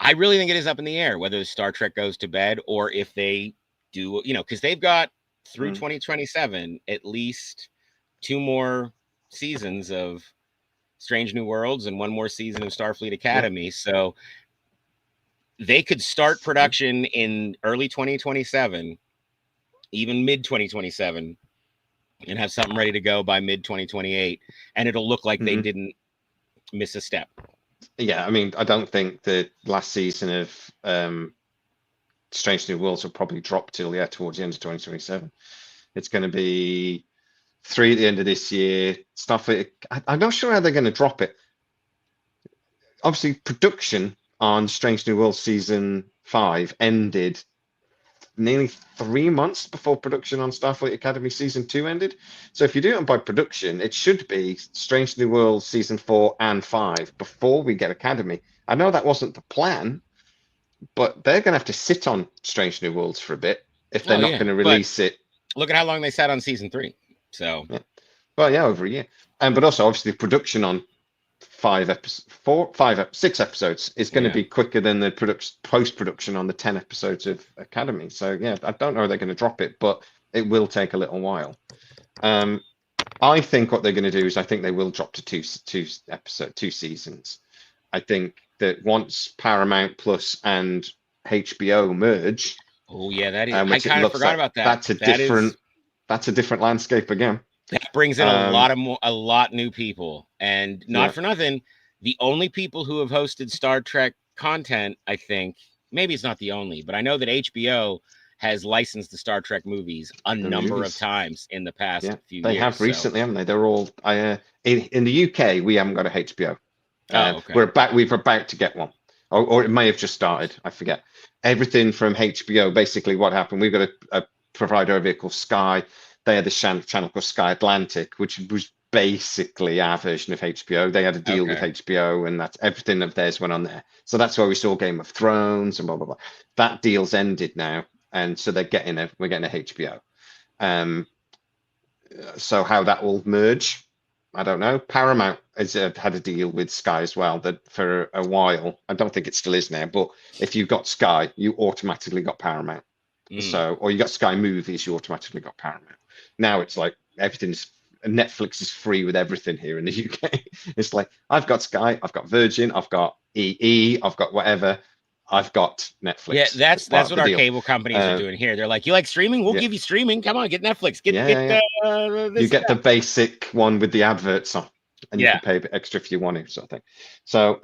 I really think it is up in the air whether Star Trek goes to bed or if they do, because they've got through Mm. 2027 at least 2 more seasons of Strange New Worlds and 1 more season of Starfleet Yeah. Academy. So they could start production in early 2027, even mid 2027, and have something ready to go by mid 2028. And it'll look like they Hmm. didn't miss a step. Yeah. I mean, I don't think the last season of Strange New Worlds will probably drop till towards the end of 2027. It's going to be 3 at the end of this year. Stuff. I'm not sure how they're going to drop it. Obviously, production on Strange New World season 5 ended nearly 3 months before production on Starfleet Academy season 2 ended. So if you do it by production, it should be Strange New World season 4 and 5 before we get Academy. I know that wasn't the plan, but they're going to have to sit on Strange New Worlds for a bit if they're Oh not yeah, going to but release it. look at how long they sat on season 3. So Yeah. Well, yeah, over a year. But also, obviously, production on 6 episodes is going to yeah. be quicker than the post production on the 10 episodes of Academy. So yeah, I don't know if they're going to drop it, but it will take a little while. I think what they're going to do is I think they will drop to two seasons. I think that once Paramount Plus and HBO merge, Oh yeah, that is. I which it kind of looks forgot like about that. that's a different landscape again. That brings in Um, a lot new people, and not yeah, for nothing, the only people who have hosted Star Trek content, I think, maybe it's not the only, but I know that HBO has licensed the Star Trek movies a the number of movies. times in the Yeah, past few they years. have So, recently, haven't they? They're all in the UK. We haven't got a HBO. oh, okay, We're about to get one, or it may have just started. I forget. Everything from HBO. Basically, what happened? We've got a provider over here called Sky. They had this channel called Sky Atlantic, which was basically our version of HBO. They had a deal with okay, HBO, and that's everything of theirs went on there. So that's where we saw Game of Thrones and blah blah blah. That deal's ended now, and so we're getting a HBO. Um, so how that will merge? I don't know. Paramount has had a deal with Sky as well that for a while, I don't think it still is now, but if you got Sky, you automatically got Paramount. Mm. So, or you got Sky Movies, you automatically got Paramount. Now it's like everything's Netflix is free with everything here in the UK. It's like I've got Sky, I've got Virgin, I've got EE, I've got whatever. I've got Yeah, Netflix as part that's of what the our deal. cable companies are Uh, doing here. They're like, you like streaming? We'll yeah, give you streaming. Come on, get Netflix. yeah, yeah. You This and get the that. basic one with the adverts on, and you Yeah. can pay a bit extra if you want to, sort of thing. So,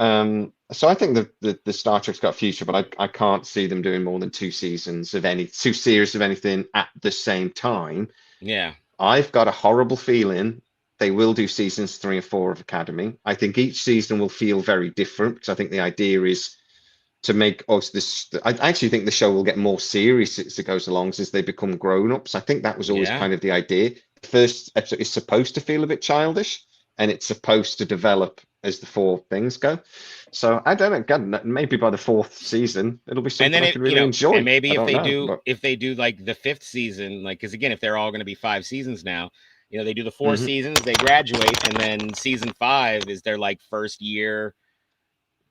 so I think the Star Trek's got a future, but I can't see them doing more than two series of anything at the same time. Yeah. I've got a horrible feeling they will do seasons 3 and 4 of Academy. I think each season will feel very different because I think the idea is to make us this. I actually think the show will get more serious as it goes along as they become grown-ups. I think that was always Yeah. kind of the idea. The first episode is supposed to feel a bit childish, and it's supposed to develop as the 4 things go. So I don't know. God, maybe by the 4th season, it'll be And something then I it, could you really know, and enjoy. maybe I don't know, but if they do like the 5th season, like, because again, if they're all going to be 5 seasons now, you know, they do the 4 mhm. seasons, they graduate, and then season 5 is their like first year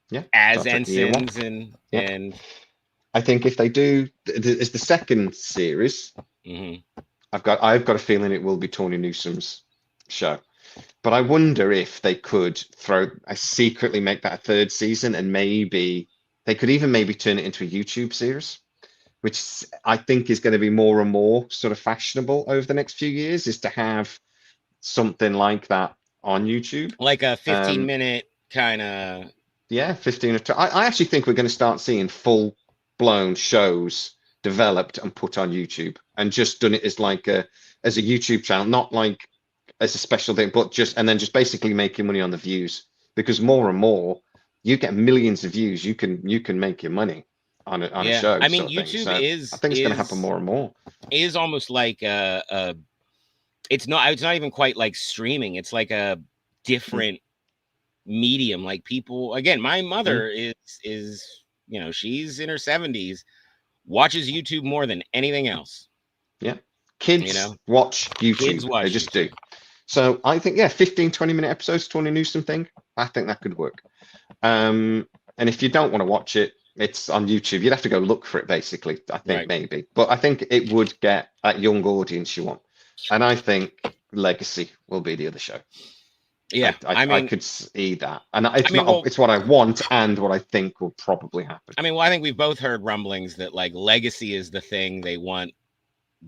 Yeah, as Star Trek Year One. ensigns, Yeah, and I think if they do, as the second series, mhm. I've got a feeling it will be Tony Newsom's show. But I wonder if they could secretly make that a 3rd season, and maybe they could even maybe turn it into a YouTube series, which I think is going to be more and more sort of fashionable over the next few years, is to have something like that on YouTube. Like a Um, 15-minute kind of. yeah, 15 or 20. I actually think we're going to start seeing full blown shows developed and put on YouTube and just done it as like a YouTube channel, not like as a special thing, but just and then just basically making money on the views because more and more you get millions of views, you can make your money on a Yeah, show I mean, sort of thing. YouTube So I think it's going to happen more and more. is almost like a it's not even quite like streaming. It's like a Mm, different medium. Like people, again, my mm, mother is you know, she's in her 70s, watches YouTube more than anything else. yeah. You know, Kids watch kids YouTube. They watch just do. YouTube. So I think, yeah, 15, 20-minute episodes, Tony Newsom thing. I think that could work. And if you don't want to watch it, it's on YouTube. You'd have to go look for it, basically, I think, Right. maybe. But I think it would get that young audience you want. And I think Legacy will be the other show. Yeah. I could see that. And I mean, well, it's what I want and what I think will probably happen. I think we've both heard rumblings that like Legacy is the thing they want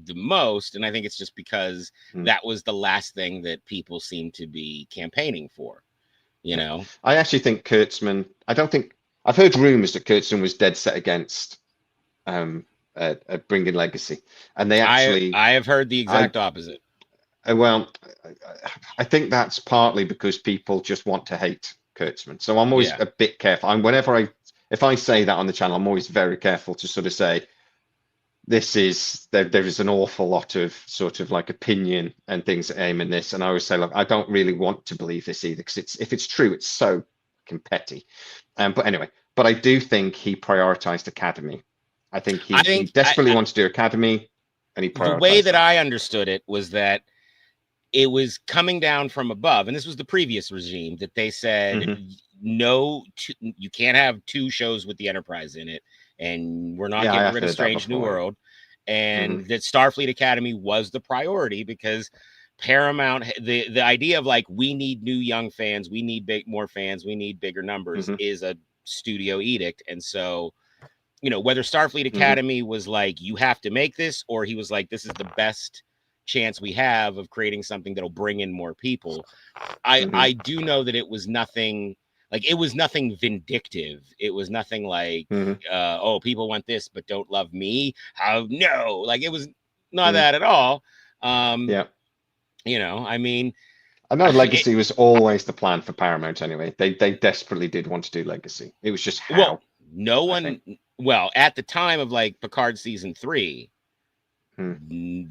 the most, and I think it's just because Hmm. that was the last thing that people seem to be campaigning for, you know. I actually think Kurtzman, I've heard rumors that Kurtzman was dead set against bringing Legacy. And they actually, I have heard the I exact opposite. Well, I think that's partly because people just want to hate Kurtzman. So I'm always Yeah. a bit careful. If I say that on the channel, I'm always very careful to sort of say there is an awful lot of sort of like opinion and things that aim in this. And I always say, look, I don't really want to believe this either because if it's true, it's so petty. But anyway, but I do think he prioritized Academy. I think I he think desperately wants to do Academy, and he the way prioritized that that. I understood it was that it was coming down from above, and this was the previous regime that they said Hmm. you can't have 2 shows with the Enterprise in it, and we're not Yeah, I getting have rid of heard that Strange New before. World, Hmm. and that Starfleet Academy was the priority because Paramount, the idea of like we need new young fans, we need more fans, we need bigger numbers Hmm. is a studio edict, and so you know, whether Starfleet Hmm. Academy was like, you have to make this, or he was like, this is the best chance we have of creating something that'll bring in more people. Hmm. I do know that it was nothing like it was nothing vindictive. It was nothing like, Hmm. oh, people want this, but don't love me. How no, like it was not Hmm. that at all. Um, Yeah. you know, I mean, I know it, Legacy was always the plan for Paramount anyway. They desperately did want to do Legacy. It was just well, how, no I one, think. well, at the time of like Picard season 3, Hmm.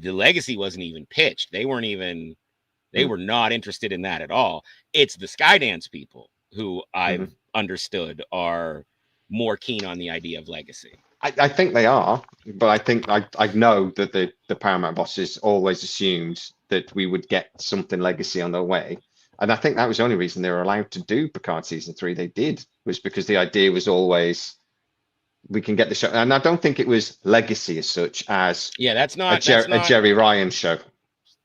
the legacy wasn't even pitched. They Hmm. were not interested in that at all. It's the Skydance people who Hmm. I've understood are more keen on the idea of legacy. I think they are, but I think I know that the Paramount bosses always assumed that we would get something Legacy on their way. And I think that was the only reason they were allowed to do Picard season 3. They did, was because the idea was always we can get the show. And I don't think it was legacy as such as Yeah, a Jerry Ryan show.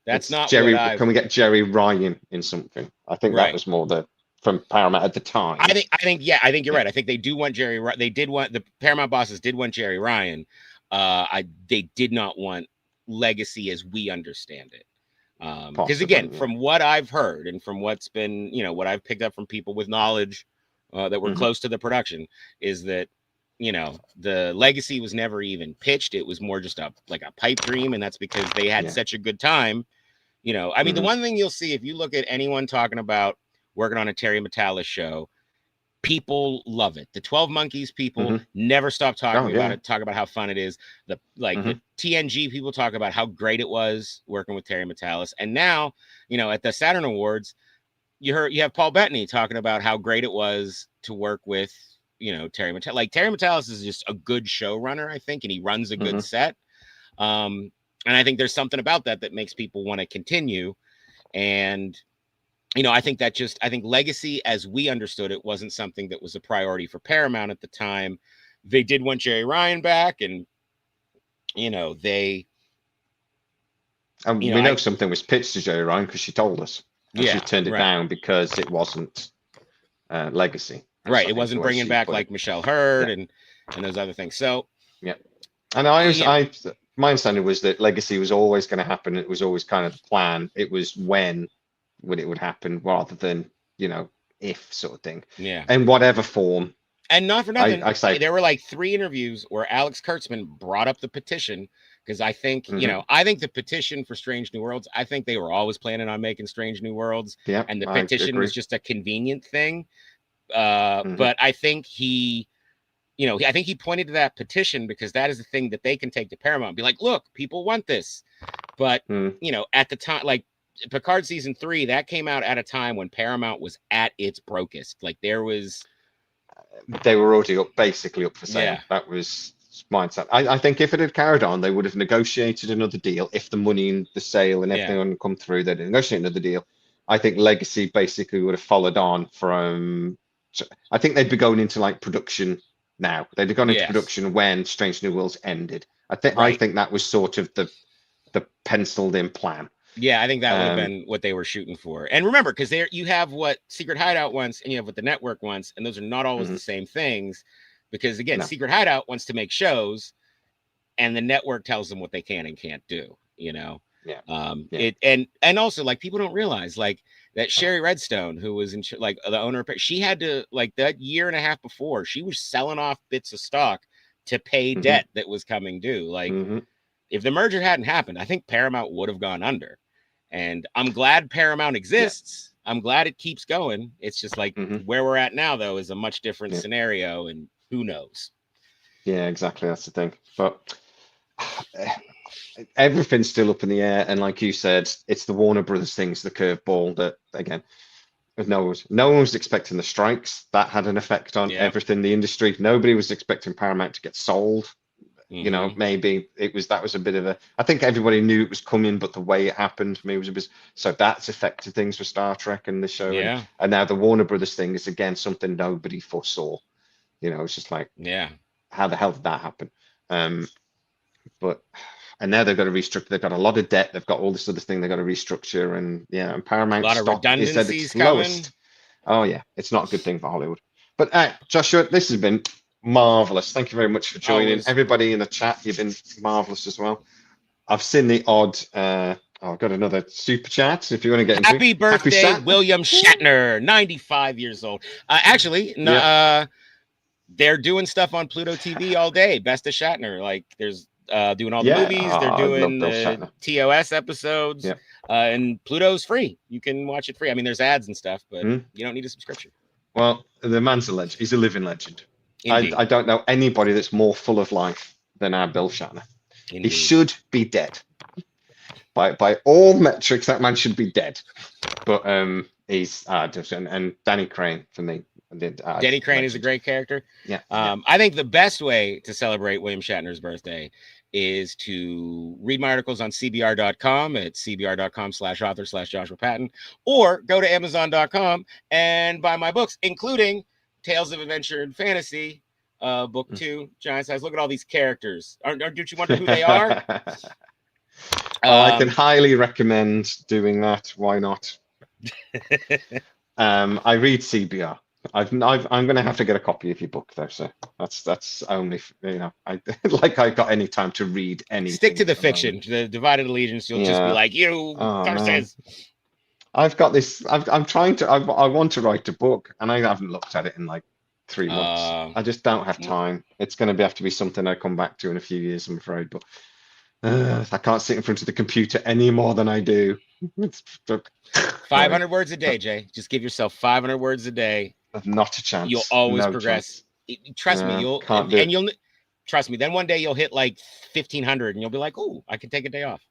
That's It's not what Jerry. I've. Can we get Jerry Ryan in something? I think that Right. was more from Paramount at the time. I think you're right. I think they do want They did want the Paramount bosses did want Jerry Ryan. They did not want legacy as we understand it. Because again, from what I've heard and from what's been, what I've picked up from people with knowledge that were close to the production, is that, the legacy was never even pitched. It was more just a pipe dream, and that's because they had such a good time. I mean, the one thing you'll see if you look at anyone talking about working on a Terry Matalas show, people love it. The 12 Monkeys people never stop talking about it, talk about how fun it is. The TNG people talk about how great it was working with Terry Matalas. And now, at the Saturn Awards, you have Paul Bettany talking about how great it was to work with, Terry Matalas. Like, Terry Matalas is just a good showrunner, I think, and he runs a good set. And I think there's something about that makes people want to continue. And I think legacy as we understood it wasn't something that was a priority for Paramount at the time. They did want Jerry Ryan back, and we know something was pitched to Jerry Ryan because she told us. And she turned it down because it wasn't legacy. Right. It wasn't bringing back like Michelle Hurd and those other things. So and my understanding was that legacy was always going to happen. It was always kind of the plan. It was when it would happen rather than, if sort of thing. Yeah. In whatever form. And not for nothing, I say there were 3 interviews where Alex Kurtzman brought up the petition, because I think, I think the petition for Strange New Worlds, I think they were always planning on making Strange New Worlds. Yeah, and the petition was just a convenient thing. But I think I think he pointed to that petition because that is the thing that they can take to Paramount and be like, look, people want this. But, at the time, Picard season 3, that came out at a time when Paramount was at its brokest. They were already basically up for sale. Yeah. That was mindset. I think if it had carried on, they would have negotiated another deal. If the money and the sale and everything hadn't come through, they'd negotiate another deal. I think legacy basically would have followed on from. I think they'd be going into production now. They'd have gone into production when Strange New Worlds ended. I think that was sort of the penciled in plan. Yeah, I think that would have been what they were shooting for. And remember, because you have what Secret Hideout wants and you have what the network wants, and those are not always the same things. Because again, Secret Hideout wants to make shows, and the network tells them what they can and can't do. And also people don't realize that Sherry Redstone, who was in the owner, she had to that year and a half before, she was selling off bits of stock to pay debt that was coming due. If the merger hadn't happened, I think Paramount would have gone under. And I'm glad Paramount exists. I'm glad it keeps going. It's just where we're at now, though, is a much different scenario, and who knows? Yeah, exactly. That's the thing. But everything's still up in the air. And like you said, it's the Warner Brothers things, the curveball that, again, no one was expecting the strikes. That had an effect on everything in the industry. Nobody was expecting Paramount to get sold. Maybe that was a bit of a, I think everybody knew it was coming, but the way it happened, maybe was a bit, so that's affected things for Star Trek and the show. Yeah. And now the Warner Brothers thing is again, something nobody foresaw, it's just how the hell did that happen? And now they've got to restructure. They've got a lot of debt. They've got all this other thing they've got to restructure. And and Paramount stock is at its lowest. Oh yeah. It's not a good thing for Hollywood. But Joshua, this has been marvelous. Thank you very much for joining. Everybody in the chat, you've been marvelous as well. I've seen the odd I've got another super chat if you want to get into Happy birthday, William Shatner, 95 years old. They're doing stuff on Pluto TV all day. Best of Shatner. There's doing all the movies. They're doing the TOS episodes. And Pluto's free. You can watch it free. I mean, there's ads and stuff, but you don't need a subscription. Well, the man's a legend. He's a living legend. I don't know anybody that's more full of life than our Bill Shatner. Indeed. He should be dead. By all metrics, that man should be dead. But he's and Danny Crane for me. Danny Crane is a great character. Yeah. I think the best way to celebrate William Shatner's birthday is to read my articles on CBR.com at cbr.com/author/Joshua Patton, or go to Amazon.com and buy my books, including Tales of Adventure and Fantasy, book 2, Giant Size. Look at all these characters. Don't you wonder who they are? Well, I can highly recommend doing that. Why not? I read CBR. I'm going to have to get a copy of your book though, so that's only, you know, I got any time to read anything. Stick to the fiction. The Divided Allegiance. You'll just be like, you says. I've got this. I'm trying to. I want to write a book, and I haven't looked at it in like 3 months. I just don't have time. It's going to have to be something I come back to in a few years, I'm afraid. But I can't sit in front of the computer any more than I do. 500 words a day, Jay. Just give yourself 500 words a day. Not a chance. You'll always progress. Trust me. You'll trust me. Then one day you'll hit like 1,500, and you'll be like, "Oh, I can take a day off."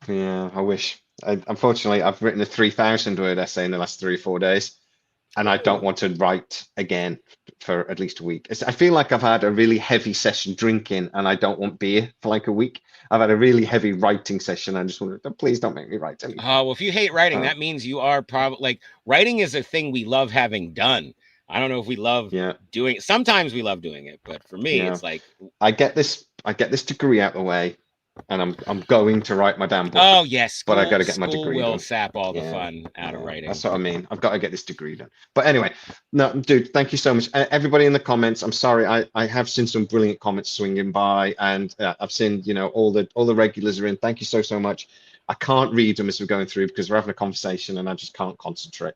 Yeah, I wish. Unfortunately, I've written a 3,000-word essay in the last 3 or 4 days, and I don't want to write again for at least a week. I feel like I've had a really heavy session drinking, and I don't want beer for like a week. I've had a really heavy writing session. I just want to, please don't make me write anything. Oh, well, if you hate writing, that means you are probably like, writing is a thing we love having done. I don't know if we love doing it. Sometimes we love doing it, but for me, it's like I get this degree out the way, and I'm going to write my damn book. Oh yes, but I got to get my degree will done. Sap all the fun out of writing. That's what I mean. I've got to get this degree done. But anyway, no, dude, thank you so much. Everybody in the comments, I'm sorry, I have seen some brilliant comments swinging by, and I've seen, you know, all the regulars are in. Thank you so much. I can't read them as we're going through because we're having a conversation, and I just can't concentrate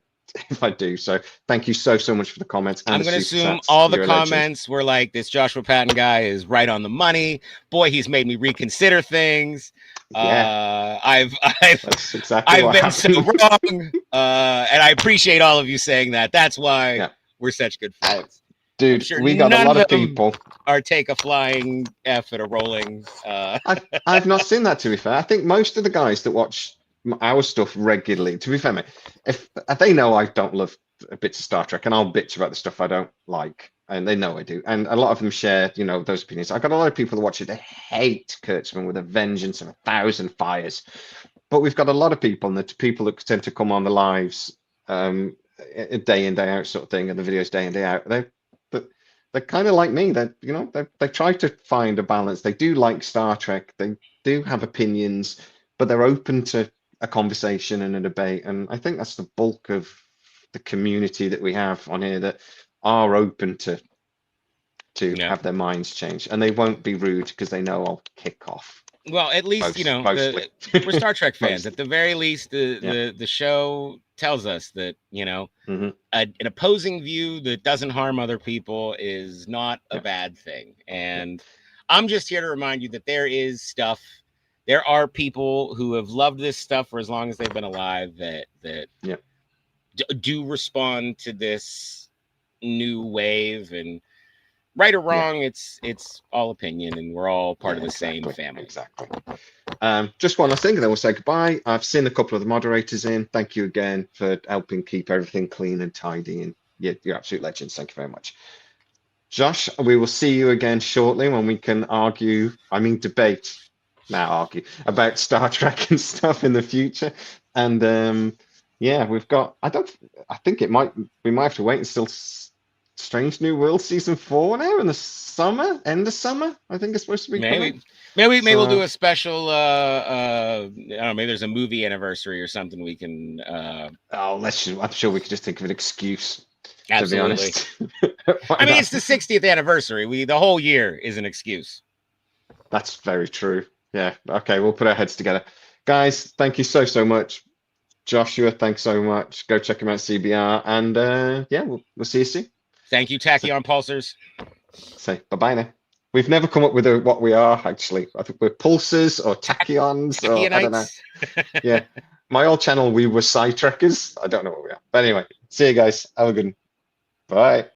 if I do. So thank you so much for the comments. And I'm going to assume all the comments were like, this Joshua Patton guy is right on the money. Boy, he's made me reconsider things. I've been so wrong. And I appreciate all of you saying that. That's why we're such good friends. Dude, sure we got a lot of people. Or take a flying F at a rolling. I've not seen that, to be fair. I think most of the guys that watch our stuff regularly, to be fair, mate, if they know I don't love bits of Star Trek, and I'll bitch about the stuff I don't like, and they know I do, and a lot of them share, you know, those opinions. I've got a lot of people that watch it, they hate Kurtzman with a vengeance and 1,000 fires, but we've got a lot of people, and the people that tend to come on the lives day in, day out sort of thing, and the videos day in, day out, they're kind of like me. That, you know, they try to find a balance. They do like Star Trek, they do have opinions, but they're open to a conversation and a debate. And I think that's the bulk of the community that we have on here, that are open to have their minds changed, and they won't be rude because they know I'll kick off. Well, at least, you know, we're Star Trek fans. At the very least, the show tells us that, you know, an opposing view that doesn't harm other people is not a bad thing. And I'm just here to remind you that there are people who have loved this stuff for as long as they've been alive that do respond to this new wave, and right or wrong, it's all opinion, and we're all part of the same family. Exactly. Just one last thing, and then we'll say goodbye. I've seen a couple of the moderators in. Thank you again for helping keep everything clean and tidy, and you're absolute legends. Thank you very much. Josh, we will see you again shortly when we can debate about Star Trek and stuff in the future. And we've got, I think we might have to wait until Strange New World season 4 now in the end of summer. I think it's supposed to be coming. Maybe we'll do a special I don't know, maybe there's a movie anniversary or something we can I'm sure we could just think of an excuse. Absolutely. To be honest. I mean, it's the 60th anniversary. The whole year is an excuse. That's very true. Yeah. Okay, we'll put our heads together. Guys, thank you so much. Joshua, thanks so much. Go check him out, CBR. And we'll see you soon. Thank you, Tachyon Pulsers. Say bye-bye now. We've never come up with what we are, actually. I think we're pulsers or tachyons, or I don't know. Yeah. My old channel, we were side trekkers. I don't know what we are. But anyway, see you guys. Have a good one. Bye.